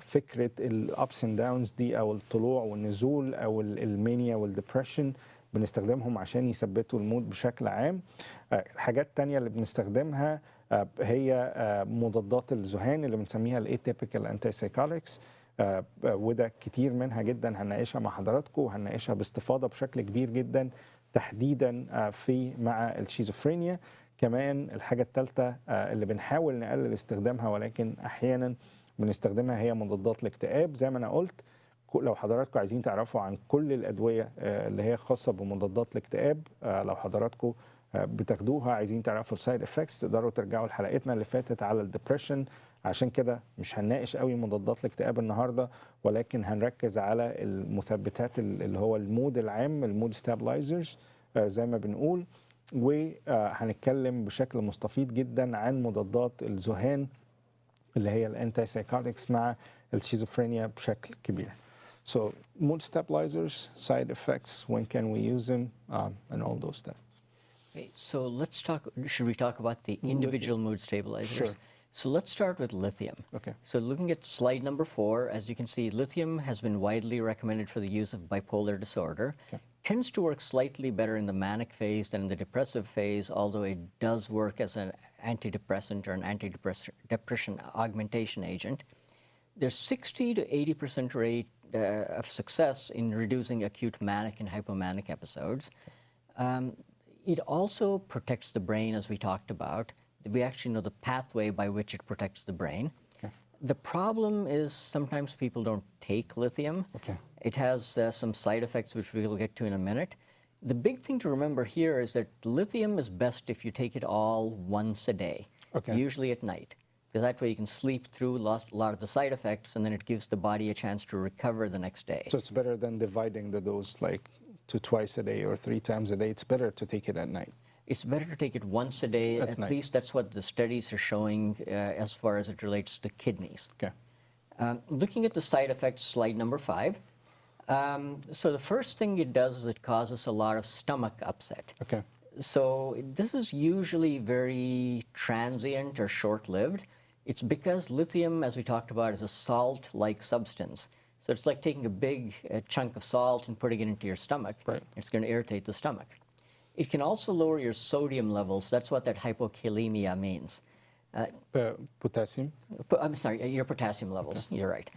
فكرة الابس اند داونز دي أو الطلوع والنزول أو المانيا والديبريشن، بنستخدمهم عشان يثبتوا المود بشكل عام. الحاجات التانية اللي بنستخدمها هي مضادات الذهان اللي بنسميها الاتيبيكال انتيسايكوتكس، وده كتير منها جدا هنناقشها مع حضراتكم، وهنناقشها باستفاضة بشكل كبير جدا تحديدا مع الشيزوفرينيا. كمان الحاجة الثالثة اللي بنحاول نقلل استخدامها ولكن أحيانا بنستخدمها هي مضادات الاكتئاب. زي ما أنا قلت، لو حضراتكم عايزين تعرفوا عن كل الأدوية اللي هي خاصة بمضادات الاكتئاب، لو حضراتكم بتاخدوها عايزين تعرفوا السايد افكتس، تقدروا ترجعوا لحلقتنا اللي فاتت على الدبريشن. عشان كده مش هنناقش قوي مضادات الاكتئاب النهارده، ولكن هنركز على المثبتات اللي هو المود العام، المود ستابلايزرز زي ما بنقول. وهنتكلم بشكل مستفيض جدا عن مضادات الذهان اللي هي الانتي سايكوتكس مع الشيزوفرينيا بشكل كبير. So mood stabilizers, side effects, when can we use them, and all those stuff. Okay, so let's talk. Should we talk about the individual mood stabilizers? Sure. So let's start with lithium. Okay. So looking at slide number 4, as you can see, lithium has been widely recommended for the use of bipolar disorder. Okay. Tends to work slightly better in the manic phase than in the depressive phase, although it does work as an antidepressant or an antidepression augmentation agent. There's 60 to 80% rate of success in reducing acute manic and hypomanic episodes. It also protects the brain, as we talked about. We actually know the pathway by which it protects the brain. Okay. The problem is sometimes people don't take lithium. Okay. It has some side effects, which we will get to in a minute. The big thing to remember here is that lithium is best if you take it all once a day, Okay. usually at night, because that way you can sleep through a lot of the side effects, and then it gives the body a chance to recover the next day. So it's better than dividing the dose like to twice a day or 3 times a day. It's better to take it at night. It's better to take it once a day. At night. least that's what the studies are showing as far as it relates to kidneys. Okay. Looking at the side effects, slide number 5. So the first thing it does is it causes a lot of stomach upset. Okay. So this is usually very transient or short-lived. It's because lithium, as we talked about, is a salt-like substance. So it's like taking a big chunk of salt and putting it into your stomach. Right. It's going to irritate the stomach. It can also lower your sodium levels. That's what that hypokalemia means. Potassium? I'm sorry, your potassium levels. Okay. You're right.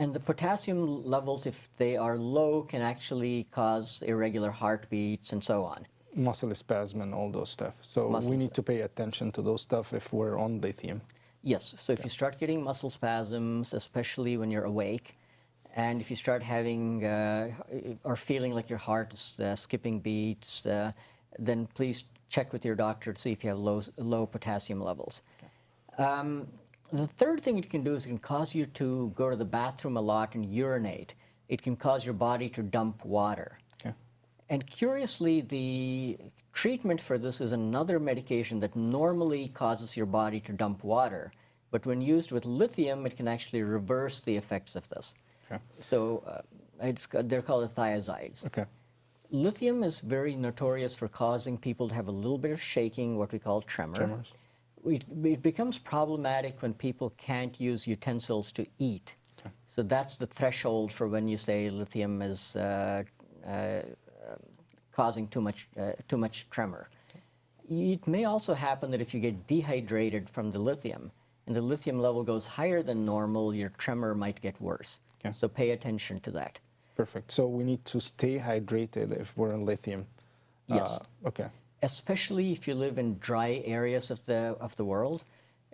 And the potassium levels, if they are low, can actually cause irregular heartbeats and so on. Muscle spasm and all those stuff. So we need to pay attention to those stuff if we're on lithium. Yes. So if you start getting muscle spasms, especially when you're awake, and if you start having or feeling like your heart is skipping beats, then please check with your doctor to see if you have low potassium levels. Okay. The third thing it can do is it can cause you to go to the bathroom a lot and urinate. It can cause your body to dump water. Okay. And curiously, the treatment for this is another medication that normally causes your body to dump water. But when used with lithium, it can actually reverse the effects of this. Okay. So they're called thiazides. Okay. Lithium is very notorious for causing people to have a little bit of shaking, what we call tremor. Tremors. It becomes problematic when people can't use utensils to eat. Okay. So that's the threshold for when you say lithium is causing too much tremor. Okay. It may also happen that if you get dehydrated from the lithium, and the lithium level goes higher than normal, your tremor might get worse. Okay. So pay attention to that. Perfect. So we need to stay hydrated if we're on lithium. Yes. Okay. especially if you live in dry areas of the world.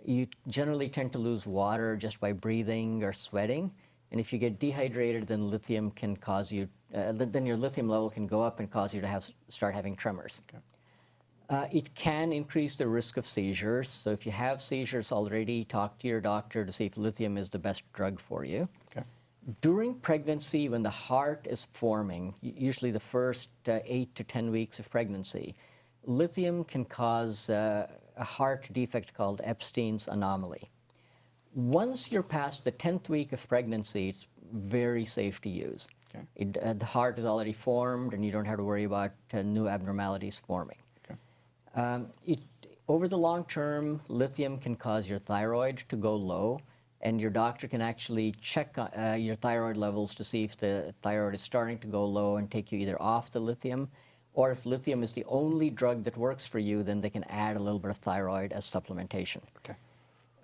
You generally tend to lose water just by breathing or sweating. And if you get dehydrated, then lithium can cause you, then your lithium level can go up and cause you to start having tremors. Okay. It can increase the risk of seizures. So if you have seizures already, talk to your doctor to see if lithium is the best drug for you. Okay. During pregnancy, when the heart is forming, usually the first 8 to 10 weeks of pregnancy, lithium can cause a heart defect called Epstein's anomaly. Once you're past the 10th week of pregnancy, it's very safe to use. Okay. The heart is already formed, and you don't have to worry about new abnormalities forming. Okay. Over the long term, lithium can cause your thyroid to go low, and your doctor can actually check your thyroid levels to see if the thyroid is starting to go low and take you either off the lithium, or if lithium is the only drug that works for you, then they can add a little bit of thyroid as supplementation. Okay.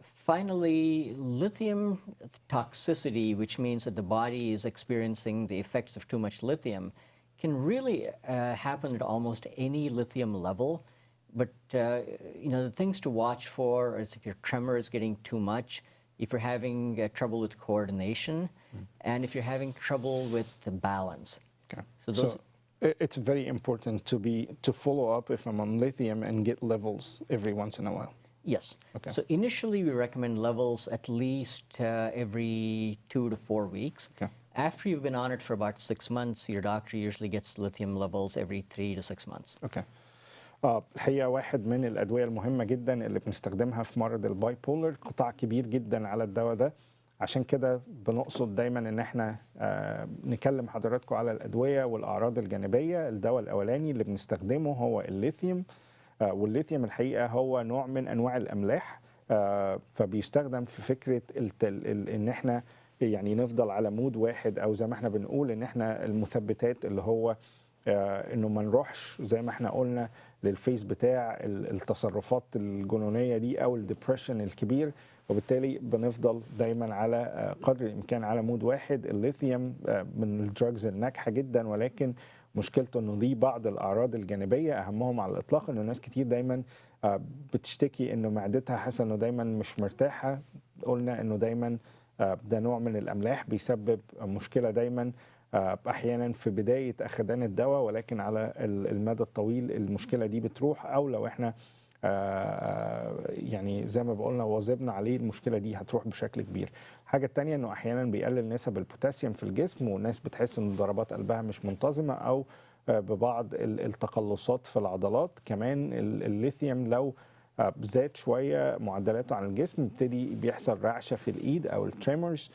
Finally, lithium toxicity, which means that the body is experiencing the effects of too much lithium, can really happen at almost any lithium level. But you know, the things to watch for is if your tremor is getting too much, if you're having trouble with coordination, and if you're having trouble with the balance. Okay. So it's very important to follow up if I'm on lithium and get levels every once in a while. Yes. Okay. So initially we recommend levels at least every 2 to 4 weeks. Okay. After you've been on it for about 6 months, your doctor usually gets lithium levels every 3 to 6 months. Okay. الحقيقة واحد من الأدوية المهمة جدا اللي بنستخدمها في مرض الباي بولر، قطاع كبير جدا على الدواء ده. عشان كده بنقصد دايما ان احنا نكلم حضراتكم على الأدوية والأعراض الجانبية. الدواء الأولاني اللي بنستخدمه هو الليثيوم، والليثيوم الحقيقة هو نوع من أنواع الأملاح، فبيستخدم في فكرة ان احنا يعني نفضل على مود واحد، او زي ما احنا بنقول ان احنا المثبتات اللي هو انه ما نروحش زي ما احنا قلنا للفيس بتاع التصرفات الجنونيه دي او الديبريشن الكبير، وبالتالي بنفضل دايما على قدر الامكان على مود واحد. الليثيوم من الدراجز الناجحه جدا، ولكن مشكلته انه ليه بعض الاعراض الجانبيه، اهمهم على الاطلاق انه ناس كتير دايما بتشتكي انه معدتها حاسه انه دايما مش مرتاحه. قلنا انه دايما ده نوع من الاملاح بيسبب مشكله دايما احيانا في بدايه اخذان الدواء، ولكن على المدى الطويل المشكله دي بتروح، او لو احنا يعني زي ما بقولنا واظبنا عليه المشكله دي هتروح بشكل كبير. الحاجه الثانيه انه احيانا بيقلل نسب البوتاسيوم في الجسم، والناس بتحس ان ضربات قلبها مش منتظمه او ببعض التقلصات في العضلات. كمان الليثيوم لو زاد شويه معدلاته عن الجسم بيبتدي بيحصل رعشه في الايد او التريمرز.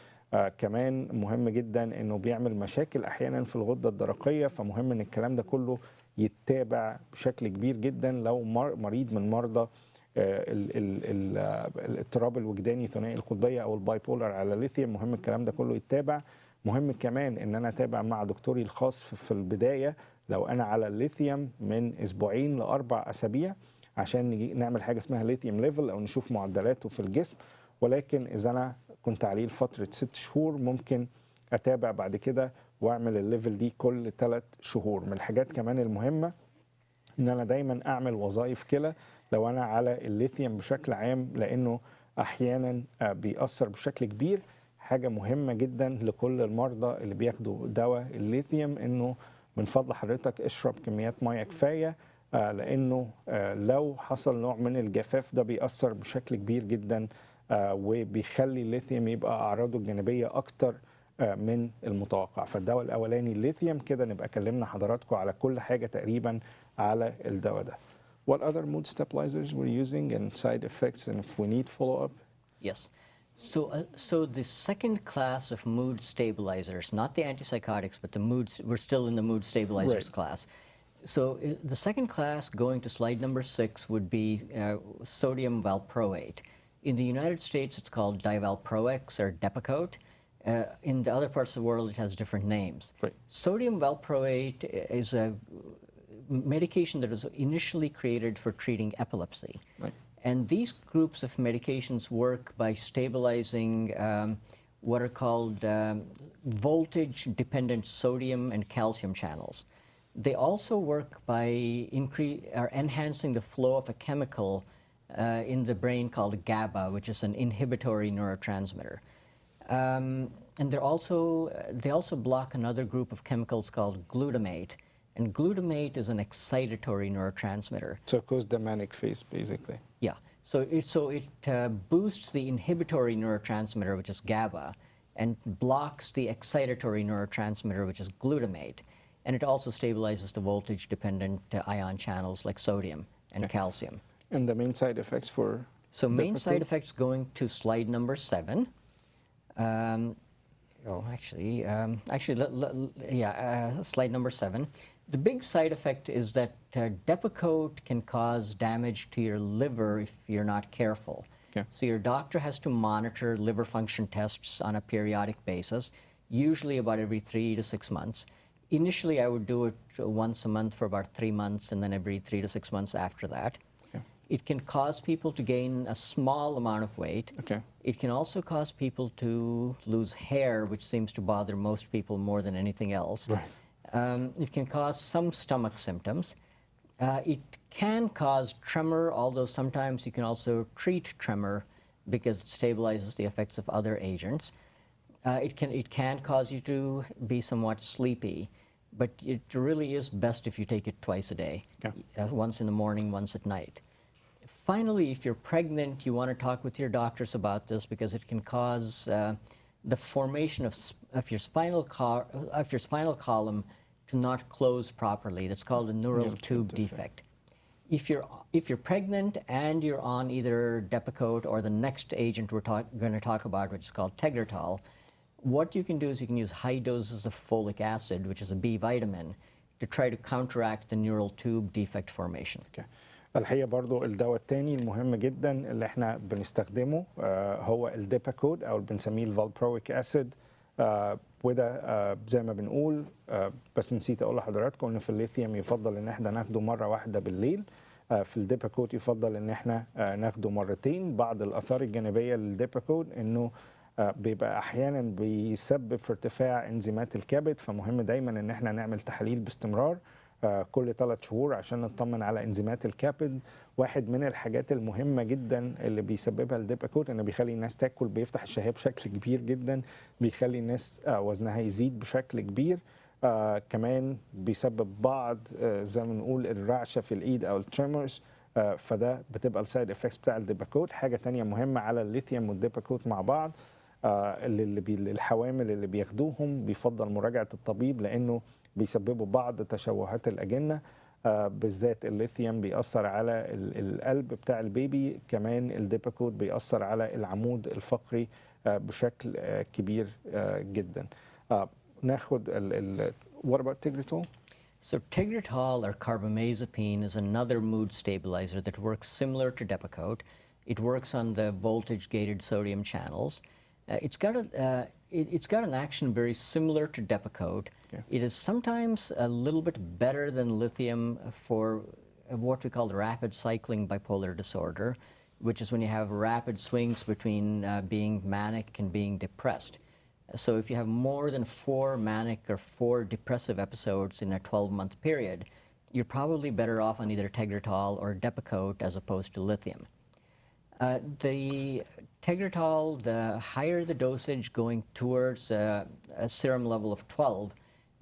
كمان مهم جدا انه بيعمل مشاكل احيانا في الغده الدرقيه، فمهم ان الكلام ده كله يتابع بشكل كبير جدا. لو مريض من مرضى الاضطراب الوجداني ثنائي القطبيه او الباي بولر على ليثيوم، مهم الكلام ده كله يتابع. مهم كمان ان انا اتابع مع دكتوري الخاص في البدايه لو انا على الليثيوم من 2 ل4 أسابيع، عشان نعمل حاجه اسمها ليثيوم ليفل او نشوف معدلاته في الجسم. ولكن اذا انا كنت عليه لفتره 6 شهور ممكن اتابع بعد كده واعمل الليفل دي كل 3 شهور. من الحاجات كمان المهمه ان انا دايما اعمل وظائف كلى لو انا على الليثيوم بشكل عام، لانه احيانا بيأثر بشكل كبير. حاجه مهمه جدا لكل المرضى اللي بياخدوا دواء الليثيوم انه من فضل حضرتك اشرب كميات ميه كفايه، لانه لو حصل نوع من الجفاف ده بيأثر بشكل كبير جدا، وبيخلي الليثيوم يبقى اعراضه الجانبيه اكتر من المتوقع. فالدواء الاولاني الليثيوم. كده نبقى كلمنا حضراتكم على كل حاجه تقريبا على الدواء ده. What other mood stabilizers we're using and side effects, and if we need follow-up? Yes. So the second class of mood stabilizers, not the antipsychotics, but the moods, we're still in the mood stabilizers class. So the second class, going to slide number 6, would be sodium valproate. In the United States, it's called divalproex or Depakote. In the other parts of the world, it has different names. Right. Sodium valproate is a medication that was initially created for treating epilepsy. Right. And these groups of medications work by stabilizing what are called voltage-dependent sodium and calcium channels. They also work by enhancing the flow of a chemical in the brain called GABA, which is an inhibitory neurotransmitter. And they also block another group of chemicals called glutamate. And glutamate is an excitatory neurotransmitter. So it goes the manic phase, basically. Yeah. So it boosts the inhibitory neurotransmitter, which is GABA, and blocks the excitatory neurotransmitter, which is glutamate. And it also stabilizes the voltage-dependent ion channels like sodium and calcium. And the main side effects for... So main side effects going to slide number 7. Slide number 7. The big side effect is that Depakote can cause damage to your liver if you're not careful. Okay. So your doctor has to monitor liver function tests on a periodic basis, usually about every 3 to 6 months. Initially, I would do it once a month for about 3 months, and then every 3 to 6 months after that. Okay. It can cause people to gain a small amount of weight. Okay. It can also cause people to lose hair, which seems to bother most people more than anything else. Right. It can cause some stomach symptoms. It can cause tremor, although sometimes you can also treat tremor because it stabilizes the effects of other agents. It can cause you to be somewhat sleepy, but it really is best if you take it twice a day, once in the morning, once at night. Finally, if you're pregnant, you want to talk with your doctors about this because it can cause the formation of your spinal column to not close properly. That's called a neural tube defect. If you're pregnant and you're on either Depakote or the next agent we're going to talk about, which is called Tegretol, what you can do is you can use high doses of folic acid, which is a B vitamin, to try to counteract the neural tube defect formation. Okay. الحقيقة برضو الدواء الثاني المهم جدا اللي احنا بنستخدمه هو الديباكود او اللي بنسميه الفالبرويك اسيد. وده زي ما بنقول بس نسيت اقول لحضراتكم ان في الليثيوم يفضل ان احنا ناخده مره واحده بالليل. في الديباكود يفضل ان احنا ناخده مرتين. بعض الاثار الجانبيه للديباكود انه بيبقى احيانا بيسبب في ارتفاع انزيمات الكبد، فمهم دايما ان احنا نعمل تحاليل باستمرار كل 3 شهور عشان نطمن على انزيمات الكبد. واحد من الحاجات المهمه جدا اللي بيسببها الديباكوت انه بيخلي الناس تاكل، بيفتح الشهيه بشكل كبير جدا، بيخلي الناس وزنها يزيد بشكل كبير. كمان بيسبب بعض زي ما نقول الرعشه في الايد او التريمورز. فده بتبقى السايد افكتس بتاع الديباكوت. حاجه ثانيه مهمه على الليثيوم والديباكوت مع بعض، الحوامل اللي بياخدوهم بيفضل مراجعه الطبيب لانه بيسببوا بعض تشوهات الأجنة. بالذات الليثيوم بيأثر على القلب بتاع البيبي، كمان الديباكوت بيأثر على العمود الفقري بشكل كبير جدا. ناخد what about Tegretol? So Tegretol or carbamazepine is another mood stabilizer that works similar to Depakote. It works on the voltage-gated sodium channels. It's got an action very similar to Depakote. Yeah. It is sometimes a little bit better than lithium for what we call rapid cycling bipolar disorder, which is when you have rapid swings between being manic and being depressed. So if you have more than 4 manic or 4 depressive episodes in a 12-month period, you're probably better off on either Tegretol or Depakote as opposed to lithium. The Tegretol, the higher the dosage going towards a serum level of 12,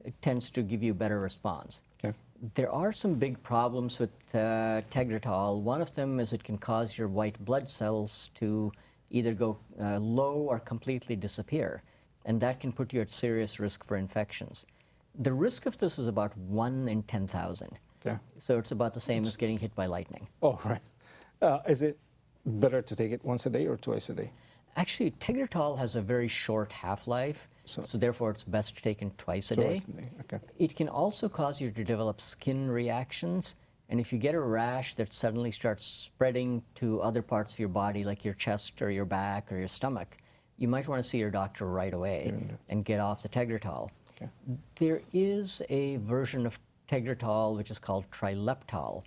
it tends to give you better response. Okay. There are some big problems with Tegretol. One of them is it can cause your white blood cells to either go low or completely disappear, and that can put you at serious risk for infections. The risk of this is about 1 in 10,000. Okay. So it's about the same as getting hit by lightning. Oh, right. Is it better to take it once a day or twice a day? Actually, Tegretol has a very short half-life, so therefore it's best taken twice a day. Okay. It can also cause you to develop skin reactions, and if you get a rash that suddenly starts spreading to other parts of your body, like your chest or your back or your stomach, you might want to see your doctor right away and get off the Tegretol. Okay. There is a version of Tegretol which is called Trileptol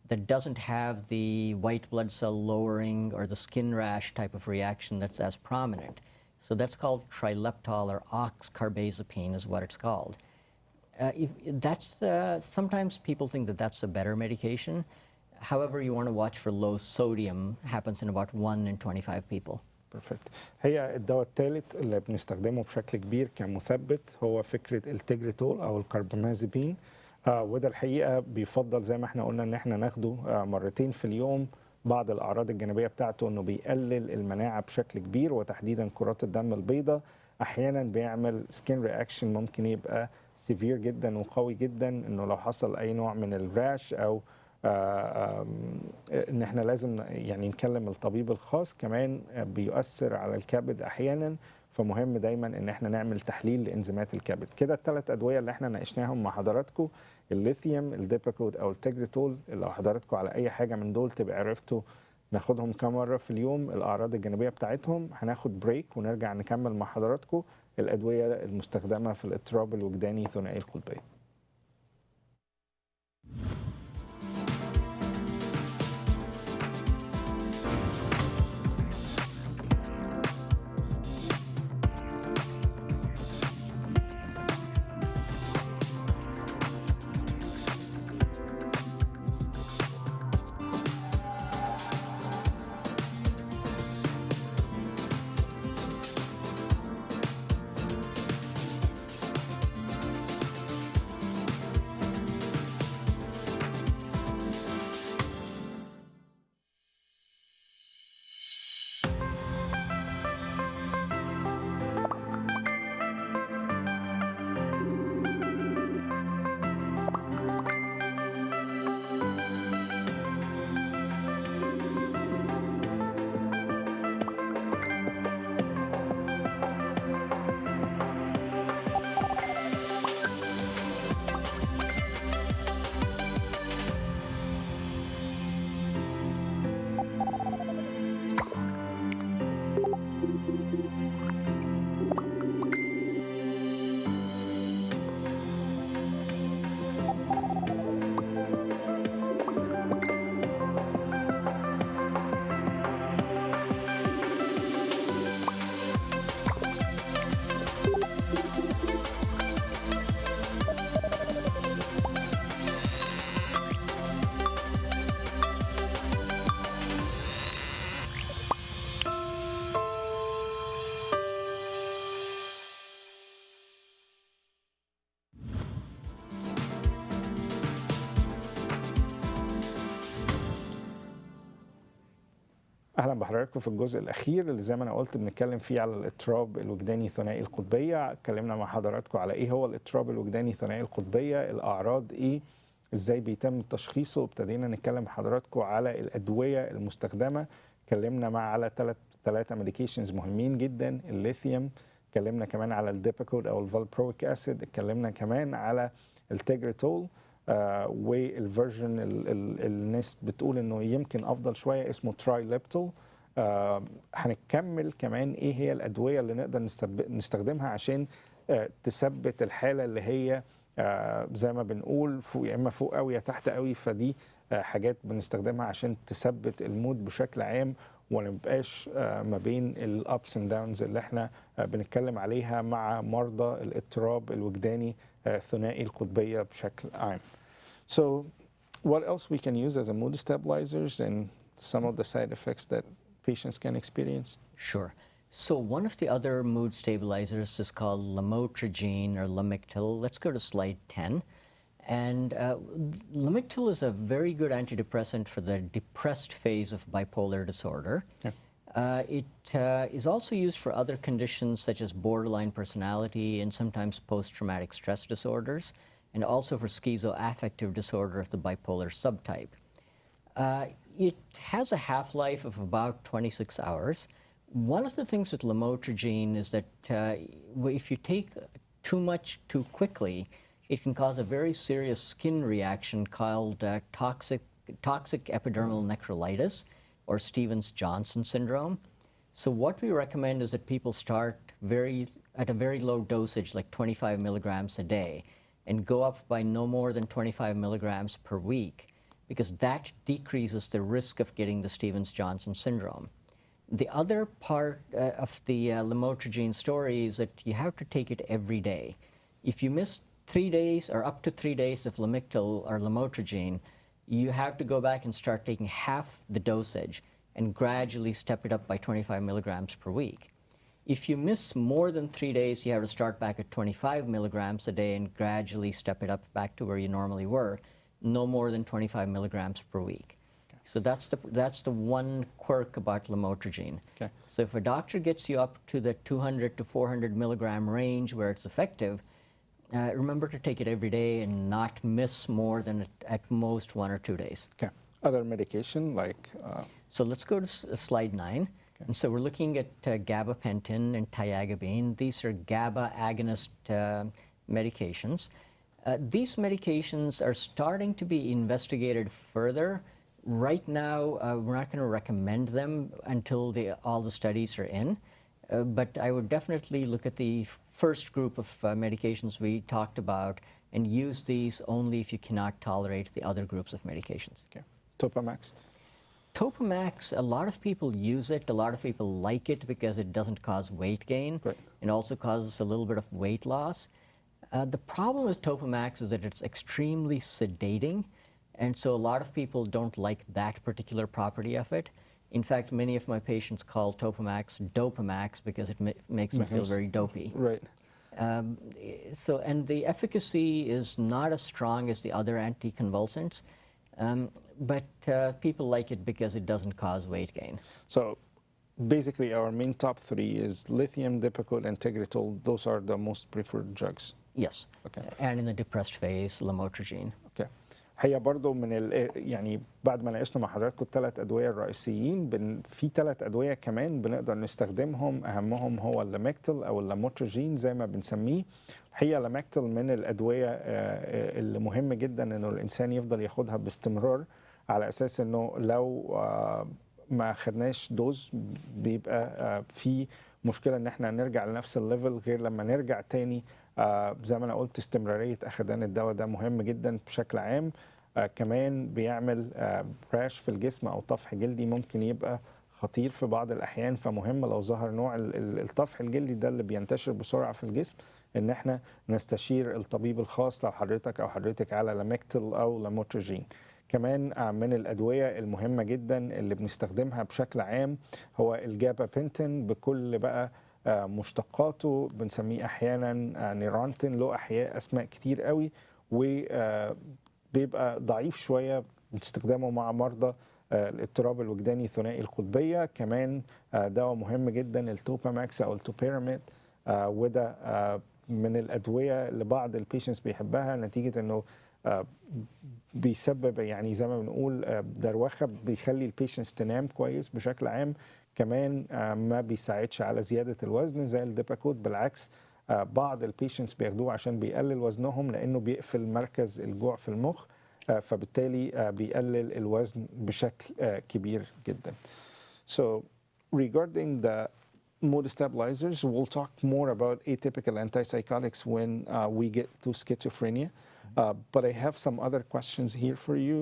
that doesn't have the white blood cell lowering or the skin rash type of reaction that's as prominent. So that's called Trileptol, or oxcarbazepine is what it's called. Sometimes people think that that's a better medication. However, you want to watch for low sodium. Happens in about 1 in 25 people. بيرفكت. هي الدواء الثالث اللي بنستخدمه بشكل كبير كمثبت هو فكره التجريتول او الكربامازيبين. وده الحقيقه بيفضل زي ما احنا قلنا ان احنا ناخده مرتين في اليوم. بعض الاعراض الجانبيه بتاعته انه بيقلل المناعه بشكل كبير وتحديدا كرات الدم البيضاء. احيانا بيعمل سكين رياكشن ممكن يبقى سيفير جدا وقوي جدا، انه لو حصل اي نوع من الراش او ان احنا لازم يعني نكلم الطبيب الخاص. كمان بيؤثر على الكبد احيانا، فمهم دايما ان احنا نعمل تحليل لانزيمات الكبد. كده الثلاث ادويه اللي احنا ناقشناهم مع حضراتكم، الليثيوم، الديباكوت او التجريتول. لو حضراتكم على اي حاجه من دول تبقى عرفتوا ناخدهم كم مره في اليوم، الاعراض الجانبيه بتاعتهم. هناخد بريك ونرجع نكمل مع حضراتكم الادويه المستخدمه في الاضطراب الوجداني ثنائي القطبيه. اهلا بحضراتكم في الجزء الاخير اللي زي ما انا قلت بنتكلم فيه على الاضطراب الوجداني ثنائي القطبيه. اتكلمنا مع حضراتكم على ايه هو الاضطراب الوجداني ثنائي القطبيه، الاعراض ايه، ازاي بيتم تشخيصه. وابتدينا نتكلم مع حضراتكم على الادويه المستخدمه. اتكلمنا على ثلاثه ميديكيشنز مهمين جدا، الليثيوم، اتكلمنا كمان على الديباكوت او الفالبرويك اسيد، اتكلمنا كمان على التجريتول والفيرجن الناس بتقول انه يمكن افضل شويه اسمه ترايليبتول. هنكمل كمان ايه هي الادويه اللي نقدر نستخدمها عشان تثبت الحاله اللي هي زي ما بنقول فوق، يا اما فوق قوي يا تحت قوي. فدي حاجات بنستخدمها عشان تثبت المود بشكل عام وما نبقاش ما بين الابس اند داونز اللي احنا بنتكلم عليها مع مرضى الاضطراب الوجداني ثنائي القطبيه بشكل عام. So what else we can use as a mood stabilizers and some of the side effects that patients can experience? Sure. So one of the other mood stabilizers is called Lamotrigine or Lamictal. Let's go to slide 10. And Lamictal is a very good antidepressant for the depressed phase of bipolar disorder. Yeah. It is also used for other conditions such as borderline personality and sometimes post-traumatic stress disorders, and also for schizoaffective disorder of the bipolar subtype. It has a half-life of about 26 hours. One of the things with Lamotrigine is that if you take too much too quickly, it can cause a very serious skin reaction called toxic epidermal necrolytis, or Stevens-Johnson syndrome. So what we recommend is that people start at a very low dosage, like 25 milligrams a day, and go up by no more than 25 milligrams per week, because that decreases the risk of getting the Stevens-Johnson syndrome. The other part of the Lamotrigine story is that you have to take it every day. If you miss 3 days or up to 3 days of Lamictal or Lamotrigine, you have to go back and start taking half the dosage and gradually step it up by 25 milligrams per week. If you miss more than 3 days, you have to start back at 25 milligrams a day and gradually step it up back to where you normally were, no more than 25 milligrams per week. Okay. So that's the one quirk about Lamotrigine. Okay. So if a doctor gets you up to the 200 to 400 milligram range where it's effective, remember to take it every day and not miss more than at most 1 or 2 days. Okay. Other medication like? So let's go to slide 9. Okay. And so we're looking at gabapentin and tiagabine. These are GABA agonist medications. These medications are starting to be investigated further. Right now, we're not going to recommend them until all the studies are in. But I would definitely look at the first group of medications we talked about and use these only if you cannot tolerate the other groups of medications. Okay. Topamax? Topamax, a lot of people use it. A lot of people like it because it doesn't cause weight gain. Right. It also causes a little bit of weight loss. The problem with Topamax is that it's extremely sedating, and so a lot of people don't like that particular property of it. In fact, many of my patients call Topamax Dopamax because it makes them feel very dopey. Right. And the efficacy is not as strong as the other anticonvulsants, but people like it because it doesn't cause weight gain. So basically our main top 3 is lithium, Depakote, and Tegretol. Those are the most preferred drugs. Yes. Okay. And in the depressed phase, Lamotrigine. Okay. هي برضو من يعني بعد ما ناقشنا مع حضراتكم ال3 أدوية الرئيسيين، في 3 أدوية كمان بنقدر نستخدمهم، أهمهم هو اللاميكتل أو اللاموتريجين زي ما بنسميه. هي اللاميكتل من الأدوية اللي مهم جدا إنه الإنسان يفضل ياخدها باستمرار، على أساس إنه لو ما خدناش دوز بيبقى في مشكلة إن إحنا نرجع لنفس الليفل، غير لما نرجع تاني. زي ما أنا قلت استمرارية أخدان الدواء ده مهم جدا بشكل عام. كمان بيعمل راش في الجسم أو طفح جلدي ممكن يبقى خطير في بعض الأحيان، فمهم لو ظهر نوع الطفح الجلدي ده اللي بينتشر بسرعة في الجسم إن إحنا نستشير الطبيب الخاص لو حضرتك أو حضرتك على لاميكتل أو لاموتريجين. كمان من الأدوية المهمة جدا اللي بنستخدمها بشكل عام هو الجابابنتين بكل بقى مشتقاته، بنسميه أحيانا نيرانتين، له أسماء كتير قوي، وبيبقى ضعيف شوية باستخدامه مع مرضى الاضطراب الوجداني ثنائي القطبية. كمان دواء مهم جدا التوباماكس أو التوبيراميد، وده من الأدوية اللي بعض البيشنتس بيحبها نتيجة أنه بيسبب يعني زي ما بنقول دروخة، بيخلي البيشنتس تنام كويس بشكل عام. كمان ما بيساعدش على زيادة الوزن زي الديباكوت، بالعكس بعض البيشنتس بياخدوه عشان بيقلل وزنهم لأنه بيقفل مركز الجوع في المخ، فبالتالي بيقلل الوزن بشكل كبير جدا. So regarding the mood stabilizers, we'll talk more about atypical antipsychotics when we get to schizophrenia. But I have some other questions here for you.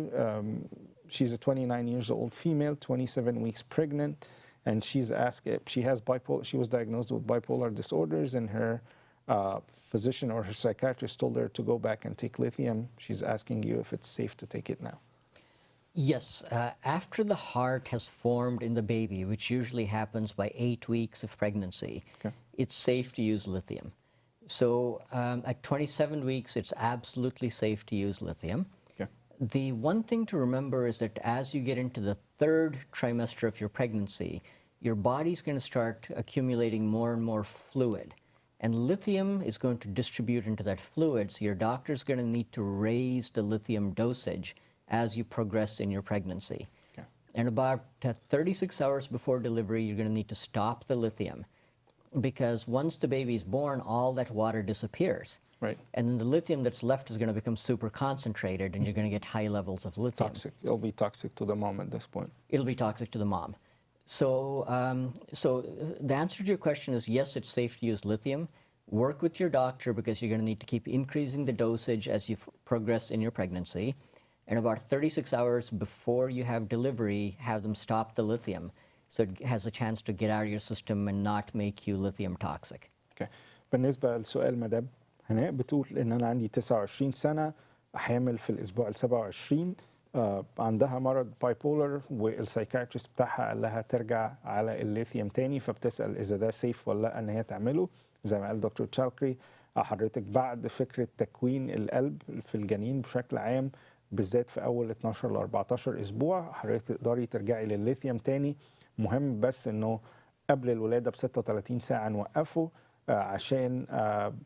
She's a 29 years old female, 27 weeks pregnant, and she's asked if she has bipolar. She was diagnosed with bipolar disorders, and her physician or her psychiatrist told her to go back and take lithium. She's asking you if it's safe to take it now. Yes, after the heart has formed in the baby, which usually happens by 8 weeks of pregnancy, it's safe to use lithium. So at 27 weeks, it's absolutely safe to use lithium. The one thing to remember is that as you get into the 3rd trimester of your pregnancy, your body's going to start accumulating more and more fluid. And lithium is going to distribute into that fluid, so your doctor's going to need to raise the lithium dosage as you progress in your pregnancy. And about 36 hours before delivery, you're going to need to stop the lithium, because once the baby is born, all that water disappears. Right. And then the lithium that's left is going to become super concentrated, and you're going to get high levels of lithium. Toxic. It'll be toxic to the mom at this point. It'll be toxic to the mom. So, so the answer to your question is yes, it's safe to use lithium. Work with your doctor because you're going to need to keep increasing the dosage as you progress in your pregnancy. And about 36 hours before you have delivery, have them stop the lithium so it has a chance to get out of your system and not make you lithium toxic. Okay. بالنسبة لسؤال مدام، هناء بتقول ان انا عندي 29 سنه، حامل في الاسبوع ال 27، عندها مرض باي بولر، والسايكايترست بتاعها قال لها ترجع على الليثيوم تاني، فبتسال اذا ده سيف ولا لا ان هي تعمله زي ما قال دكتور تشالكري. حضرتك بعد فكره تكوين القلب في الجنين بشكل عام بالذات في اول 12 ل 14 اسبوع حضرتك تقدري ترجعي للليثيوم تاني. مهم بس انه قبل الولاده ب 36 ساعه نوقفه عشان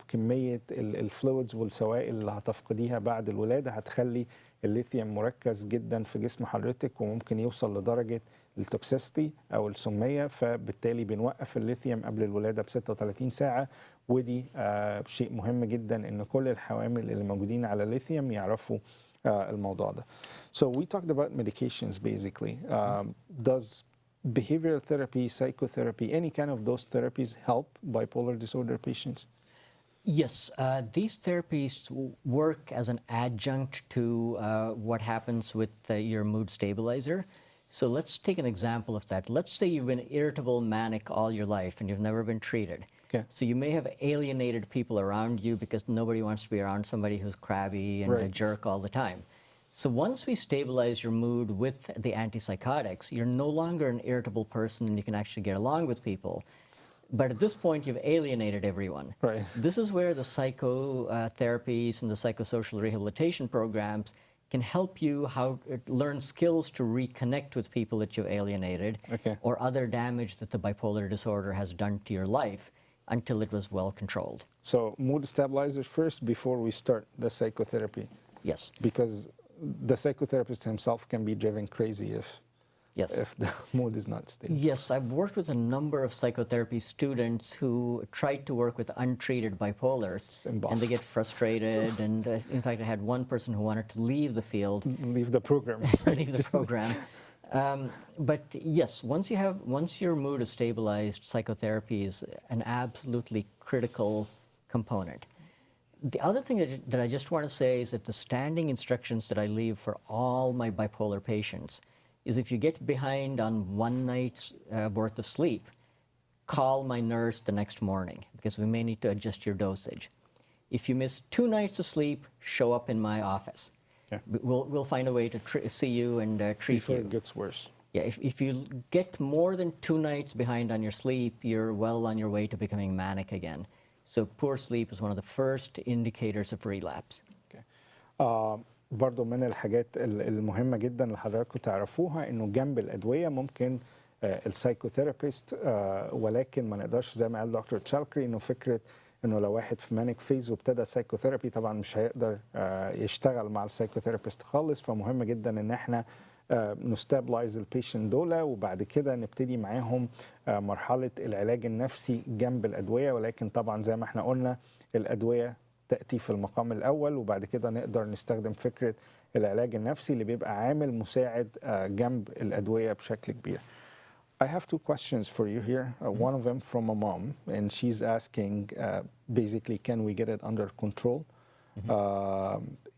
كميه الفلويدز والسوائل اللي هتفقديها بعد الولاده هتخلي الليثيوم مركز جدا في جسم حضرتك وممكن يوصل لدرجه التوكسيستي او السميه، فبالتالي بنوقف الليثيوم قبل الولاده ب 36 ساعه. ودي شيء مهم جدا ان كل الحوامل اللي موجودين على الليثيوم يعرفوا الموضوع ده. So we talked about medications basically. Does behavioral therapy, psychotherapy, any kind of those therapies help bipolar disorder patients? Yes, these therapies work as an adjunct to what happens with your mood stabilizer. So let's take an example of that. Let's say you've been irritable, manic all your life and you've never been treated. Okay. So you may have alienated people around you because nobody wants to be around somebody who's crabby and a jerk all the time. So once we stabilize your mood with the antipsychotics, you're no longer an irritable person and you can actually get along with people. But at this point, you've alienated everyone. Right. This is where the psychotherapies and the psychosocial rehabilitation programs can help you learn skills to reconnect with people that you alienated or other damage that the bipolar disorder has done to your life until it was well controlled. So mood stabilizers first before we start the psychotherapy. Yes. Because the psychotherapist himself can be driven crazy if the mood is not stable. Yes, I've worked with a number of psychotherapy students who tried to work with untreated bipolars and they get frustrated and in fact I had one person who wanted to leave the field. Leave the program. Leave the program. But yes, once your mood is stabilized, psychotherapy is an absolutely critical component. The other thing that I just want to say is that the standing instructions that I leave for all my bipolar patients is if you get behind on one night's worth of sleep, call my nurse the next morning because we may need to adjust your dosage. If you miss 2 nights of sleep, show up in my office. Okay. We'll find a way to see you and treat before you. It gets worse. Yeah, if you get more than 2 nights behind on your sleep, you're well on your way to becoming manic again. So poor sleep is one of the first indicators of relapse. Okay. برضو من الحاجات المهمة جدا اللي حضراتكم تعرفوها انه جنب الادوية ممكن السايكوثيرابيست ولكن ما نقدرش زي ما قال دكتور تشالكري انه فكرة انه لو واحد في مانيك فيز وابتدى سايكوثيرابي طبعا مش هيقدر يشتغل مع السايكوثيرابيست خالص، فمهم جدا ان احنا نستابلايز البيشنت دول وبعد كده نبتدي معاهم مرحلة العلاج النفسي جنب الادوية، ولكن طبعا زي ما احنا قلنا الادوية تأتي في المقام الأول وبعد كده نقدر نستخدم فكرة العلاج النفسي اللي بيبقى عامل مساعد جنب الأدوية بشكل كبير. I have 2 questions for you here. One of them from a mom and she's asking basically can we get it under control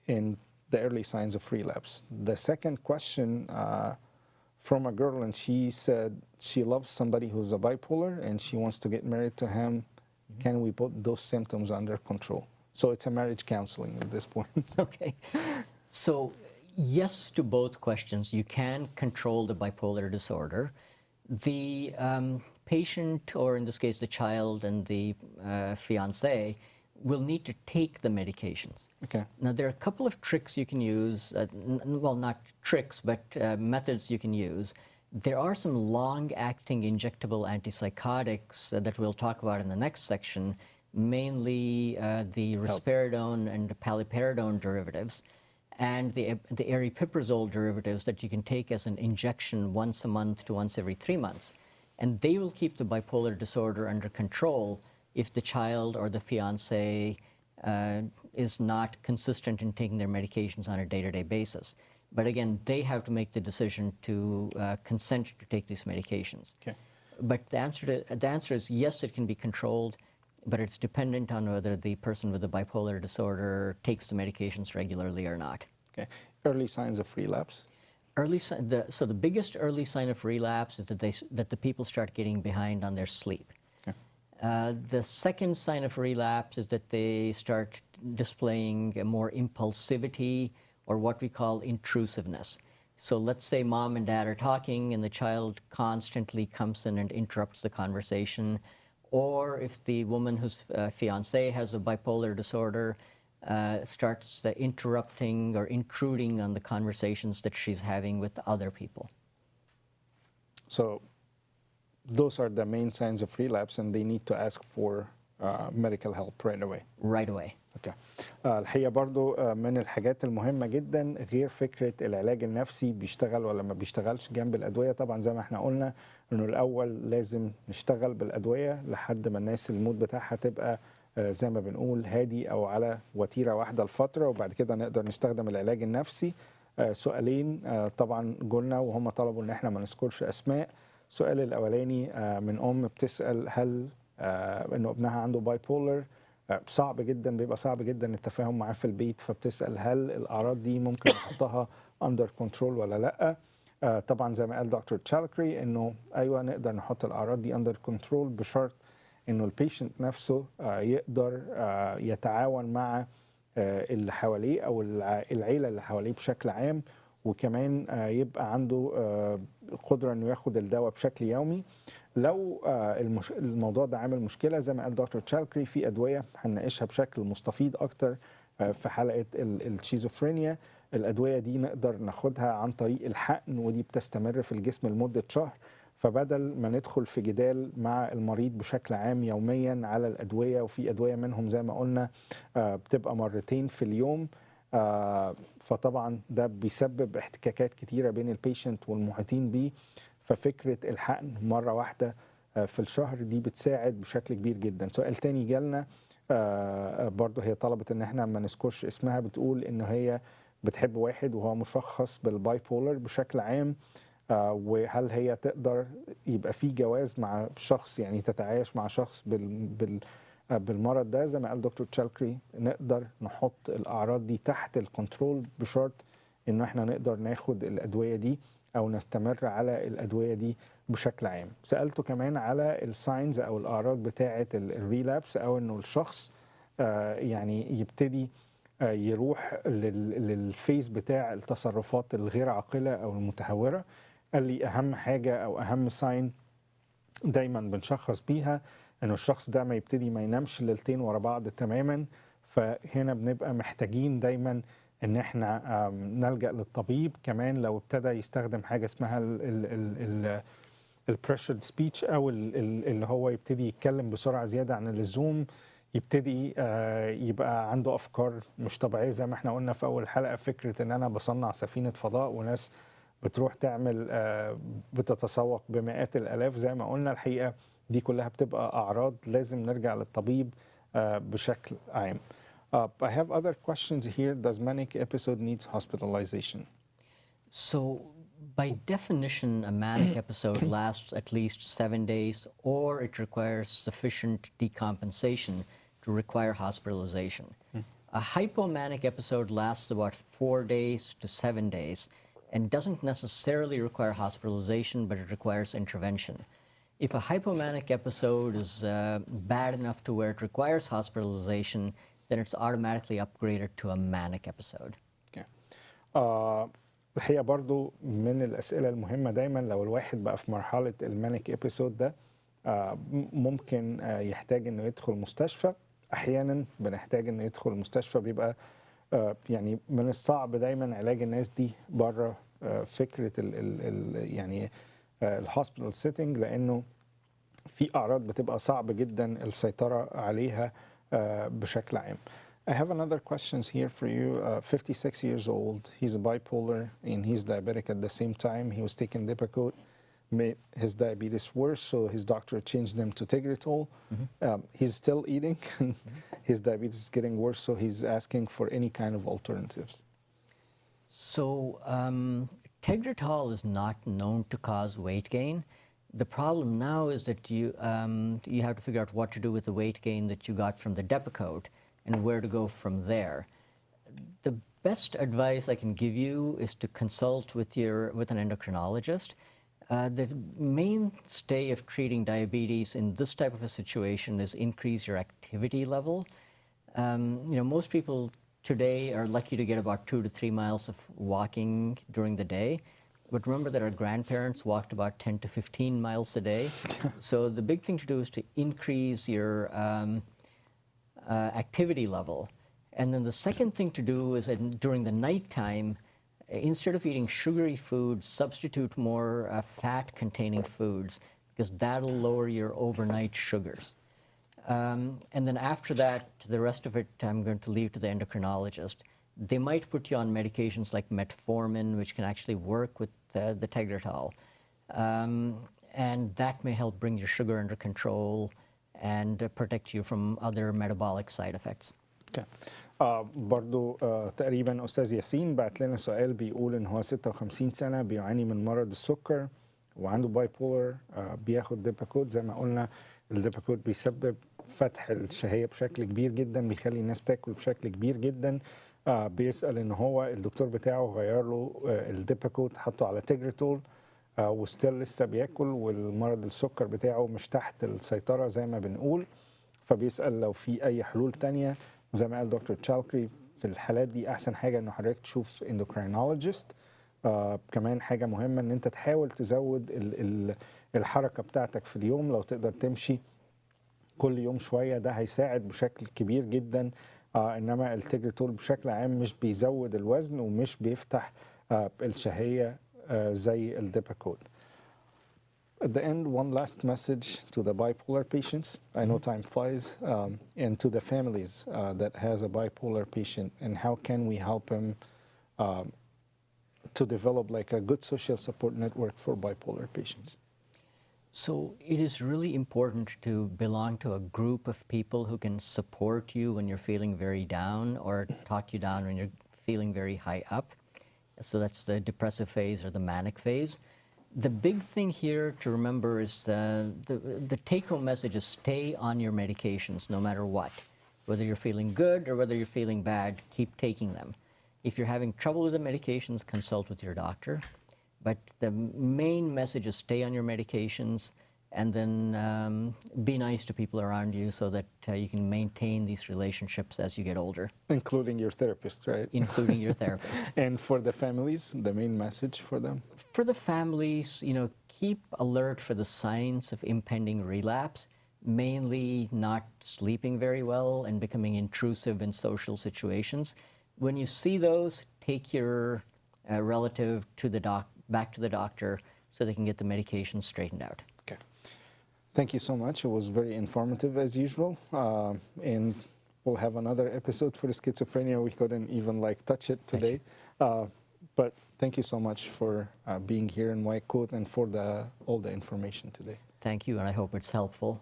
in the early signs of relapse. The second question from a girl and she said she loves somebody who's a bipolar and she wants to get married to him. Can we put those symptoms under control? So it's a marriage counseling at this point. Okay. So yes to both questions. You can control the bipolar disorder. The patient, or in this case the child and the fiancé, will need to take the medications. Okay. Now there are a couple of tricks you can use, well not tricks, but methods you can use. There are some long-acting injectable antipsychotics that we'll talk about in the next section, mainly the risperidone and the paliperidone derivatives, and the aripiprazole derivatives that you can take as an injection once a month to once every 3 months. And they will keep the bipolar disorder under control if the child or the fiancé is not consistent in taking their medications on a day-to-day basis. But again, they have to make the decision to consent to take these medications. Okay. But the answer is yes, it can be controlled, but it's dependent on whether the person with the bipolar disorder takes the medications regularly or not. Okay. Early signs of relapse. So the biggest early sign of relapse is that the people start getting behind on their sleep. Okay. The second sign of relapse is that they start displaying more impulsivity or what we call intrusiveness. So let's say mom and dad are talking and the child constantly comes in and interrupts the conversation. Or if the woman whose fiancé has a bipolar disorder starts interrupting or intruding on the conversations that she's having with other people. So those are the main signs of relapse, and they need to ask for medical help right away. Right away. Okay. الحقيقة برضو من الحاجات المهمة جدا غير فكرة العلاج النفسي بيشتغل ولا ما بيشتغلش جنب الأدوية. طبعا زي ما احنا قلنا انه الأول لازم نشتغل بالأدوية لحد ما الناس المود بتاعها تبقى زي ما بنقول هادي أو على وتيرة واحدة لفترة، وبعد كده نقدر نستخدم العلاج النفسي. سؤالين طبعا قلنا وهم طلبوا ان احنا ما نذكرش أسماء. السؤال الأولاني من أم بتسأل هل انه ابنها عنده باي بولر، صعب جدا، بيبقى صعب جدا التفاهم معاه في البيت، فبتسأل هل الأعراض دي ممكن نحطها اندر كنترول ولا لا. طبعا زي ما قال دكتور تشالكري انه ايوه نقدر نحط الأعراض دي اندر كنترول بشرط انه البيشنت نفسه يقدر يتعاون مع اللي حواليه او العيلة اللي حواليه بشكل عام، وكمان يبقى عنده قدرة انه ياخد الدواء بشكل يومي. لو الموضوع ده عامل مشكلة زي ما قال دكتور تشالكري في أدوية هنناقشها بشكل مستفيض أكتر في حلقة الشيزوفرينيا. الأدوية دي نقدر ناخدها عن طريق الحقن، ودي بتستمر في الجسم لمدة شهر. فبدل ما ندخل في جدال مع المريض بشكل عام يوميا على الأدوية، وفي أدوية منهم زي ما قلنا بتبقى مرتين في اليوم، فطبعا ده بيسبب احتكاكات كتيرة بين البيشنت والمحيطين بيه. ففكرة الحقن مرة واحدة في الشهر دي بتساعد بشكل كبير جدا. سؤال تاني جالنا برضه هي طلبت ان احنا ما نذكرش اسمها، بتقول ان هي بتحب واحد وهو مشخص بالباي بولر بشكل عام، وهل هي تقدر يبقى في جواز مع شخص، يعني تتعايش مع شخص بالمرض ده. زي ما قال دكتور تشالكري نقدر نحط الأعراض دي تحت الكنترول بشرط انه احنا نقدر ناخد الأدوية دي أو نستمر على الأدوية دي بشكل عام. سألته كمان على الساينز أو الأعراض بتاعة الريلابس، أو إنه الشخص يعني يبتدي يروح للفيز بتاع التصرفات الغير عاقلة أو المتهورة. قال لي أهم حاجة أو أهم ساين دايما بنشخص بيها إنه الشخص ده ما يبتدي ما ينامش ليلتين ورا بعض تماما. فهنا بنبقى محتاجين دايما ان احنا نلجأ للطبيب. كمان لو ابتدى يستخدم حاجة اسمها البريشرد سبيتش، او اللي هو يبتدي يتكلم بسرعة زيادة عن اللزوم، يبتدي يبقى عنده افكار مش طبيعية زي ما احنا قلنا في اول حلقة، فكرة ان انا بصنع سفينة فضاء وناس بتروح تعمل بتتسوق بمئات الالاف زي ما قلنا. الحقيقة دي كلها بتبقى اعراض لازم نرجع للطبيب بشكل عام. I have other questions here. Does manic episode needs hospitalization? So, by definition, a manic episode lasts at least 7 days, or it requires sufficient decompensation to require hospitalization. A hypomanic episode lasts about 4 days to 7 days and doesn't necessarily require hospitalization, but it requires intervention. If a hypomanic episode is bad enough to where it requires hospitalization, then it's automatically upgraded to a manic episode. Okay. الحقيقة برضو من الأسئلة المهمة دايما لو الواحد بقى في مرحلة المانيك ابيسود ده ممكن يحتاج انه يدخل مستشفى. احيانا بنحتاج انه يدخل المستشفى، بيبقى يعني من الصعب دايما علاج الناس دي بره فكرة يعني الهوسبيتال سيتنج، لانه في اعراض بتبقى صعب جدا السيطرة عليها بشكل عام. I have another questions here for you. 56 years old. He's bipolar and he's diabetic at the same time. He was taking Depakote, made his diabetes worse, so his doctor changed him to Tegretol. He's still eating. His diabetes is getting worse, so he's asking for any kind of alternatives. So Tegretol is not known to cause weight gain. The problem now is that you have to figure out what to do with the weight gain that you got from the Depakote and where to go from there. The best advice I can give you is to consult with an endocrinologist. The mainstay of treating diabetes in this type of a situation is increase your activity level. Most people today are lucky to get about 2 to 3 miles of walking during the day. But remember that our grandparents walked about 10 to 15 miles a day. So the big thing to do is to increase your activity level. And then the second thing to do is that during the nighttime, instead of eating sugary foods, substitute more fat-containing foods, because that'll lower your overnight sugars. And then after that, the rest of it I'm going to leave to the endocrinologist. They might put you on medications like metformin, which can actually work with the tegretol. And that may help bring your sugar under control and protect you from other metabolic side effects. Okay. برضو تقريبا أستاذ ياسين بعت لنا سؤال بيقول إن هو 56 سنة بيعاني من مرض السكر وعنده باي بولر، بياخد ديباكوت. زي ما قلنا الديباكوت بيسبب فتح الشهية بشكل كبير جدا، بيخلي الناس تاكل بشكل كبير جدا. بيسأل إن هو الدكتور بتاعه غير له الديباكوت، حطه على تيجرتول وستيل لسه بياكل، والمرض السكر بتاعه مش تحت السيطرة زي ما بنقول. فبيسأل لو في أي حلول تانية. زي ما قال دكتور تشالكري في الحالات دي أحسن حاجة إنه حضرتك تشوف اندوكراينولوجيست. كمان حاجة مهمة إن أنت تحاول تزود الحركة بتاعتك في اليوم. لو تقدر تمشي كل يوم شوية ده هيساعد بشكل كبير جدا. إنما التيجرتول بشكل عام مش بيزود الوزن ومش بيفتح الشهية زي الديباكوت. At the end, one last message to the bipolar patients. I know time flies, and to the families that has a bipolar patient, and how can we help him to develop like a good social support network for bipolar patients? So it is really important to belong to a group of people who can support you when you're feeling very down or talk you down when you're feeling very high up. So that's the depressive phase or the manic phase. The big thing here to remember is the take-home message is stay on your medications no matter what. Whether you're feeling good or whether you're feeling bad, keep taking them. If you're having trouble with the medications, consult with your doctor. But the main message is stay on your medications and then be nice to people around you so that you can maintain these relationships as you get older. Including your therapist, right? Including your therapist. And for the families, the main message for them? For the families, keep alert for the signs of impending relapse, mainly not sleeping very well and becoming intrusive in social situations. When you see those, take your relative to the back to the doctor so they can get the medication straightened out. Okay. Thank you so much. It was very informative as usual. And we'll have another episode for schizophrenia. We couldn't even touch it today. But thank you so much for being here in White Coat and for all the information today. Thank you, and I hope it's helpful.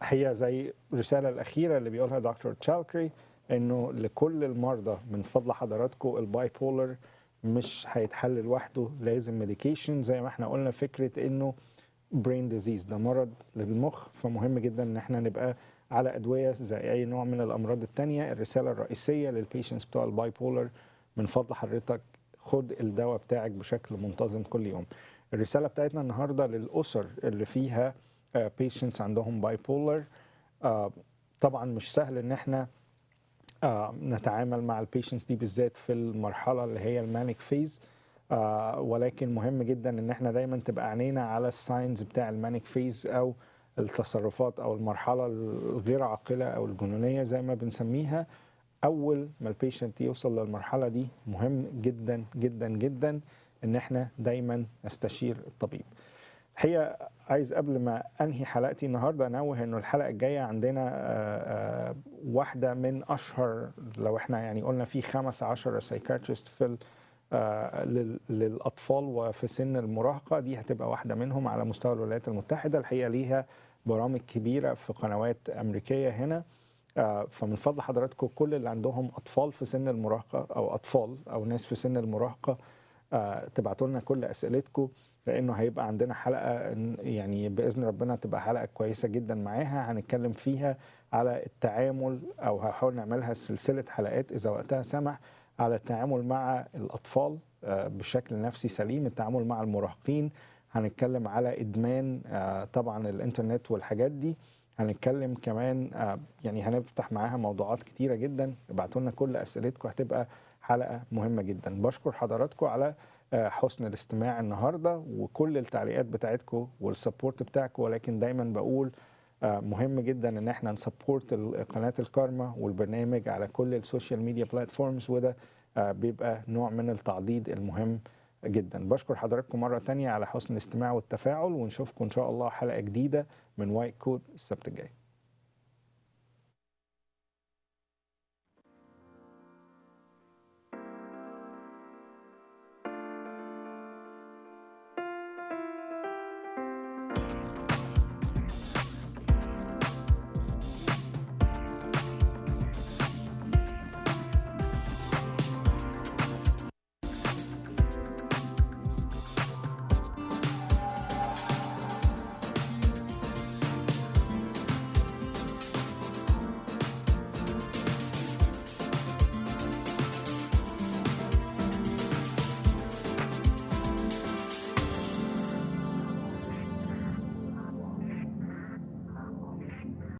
هي زي الرسالة الأخيرة اللي بيقولها دكتور تشالكري، إنه لكل المرضى من فضل حضراتكم الباي بولر مش هيتحل لوحده، لازم ميديكيشن. زي ما احنا قلنا فكرة إنه برين ديزيز ده مرض للمخ، فمهم جدا إن احنا نبقى على أدوية زي أي نوع من الأمراض التانية. الرسالة الرئيسية للبيشنتس بتوع الباي بولر من فضل حضرتك خد الدواء بتاعك بشكل منتظم كل يوم. الرسالة بتاعتنا النهاردة للأسر اللي فيها بيشنتس عندهم باي بولر. طبعا مش سهل ان احنا نتعامل مع البيشنتس دي بالذات في المرحلة اللي هي المانيك فيز، ولكن مهم جدا ان احنا دايما تبقى عينينا على الساينز بتاع المانيك فيز او التصرفات او المرحلة الغير عاقلة او الجنونية زي ما بنسميها. اول ما البيشنت يوصل للمرحلة دي مهم جدا جدا جدا ان احنا دايما نستشير الطبيب. الحقيقة عايز قبل ما انهي حلقتي النهارده انوه انه الحلقة الجاية عندنا واحدة من اشهر، لو احنا يعني قلنا في 15 سايكاتريست في للاطفال وفي سن المراهقة، دي هتبقى واحدة منهم على مستوى الولايات المتحدة. الحقيقة ليها برامج كبيرة في قنوات امريكية هنا. فمن فضل حضراتكم كل اللي عندهم اطفال في سن المراهقة او اطفال او ناس في سن المراهقة تبعتوا لنا كل اسئلتكم، لانه هيبقى عندنا حلقه يعني باذن ربنا تبقى حلقه كويسه جدا معاها هنتكلم فيها على التعامل، او هحاول نعملها سلسله حلقات اذا وقتها سمح، على التعامل مع الاطفال بشكل نفسي سليم، التعامل مع المراهقين هنتكلم على ادمان طبعا الانترنت والحاجات دي. هنتكلم كمان يعني هنفتح معاها موضوعات كتيره جدا. ابعتوا لنا كل اسئلتكم، هتبقى حلقه مهمه جدا. بشكر حضراتكم على حسن الاستماع النهارده وكل التعليقات بتاعتكم والسبورت بتاعكم، ولكن دايما بقول مهم جدا ان احنا نسبورت قناه الكرمة والبرنامج على كل السوشيال ميديا بلاتفورمز، وده بيبقى نوع من التعضيد المهم جدا. بشكر حضراتكم مرة تانية على حسن الاستماع والتفاعل، ونشوفكم ان شاء الله حلقة جديدة من وايت كوت السبت الجاي.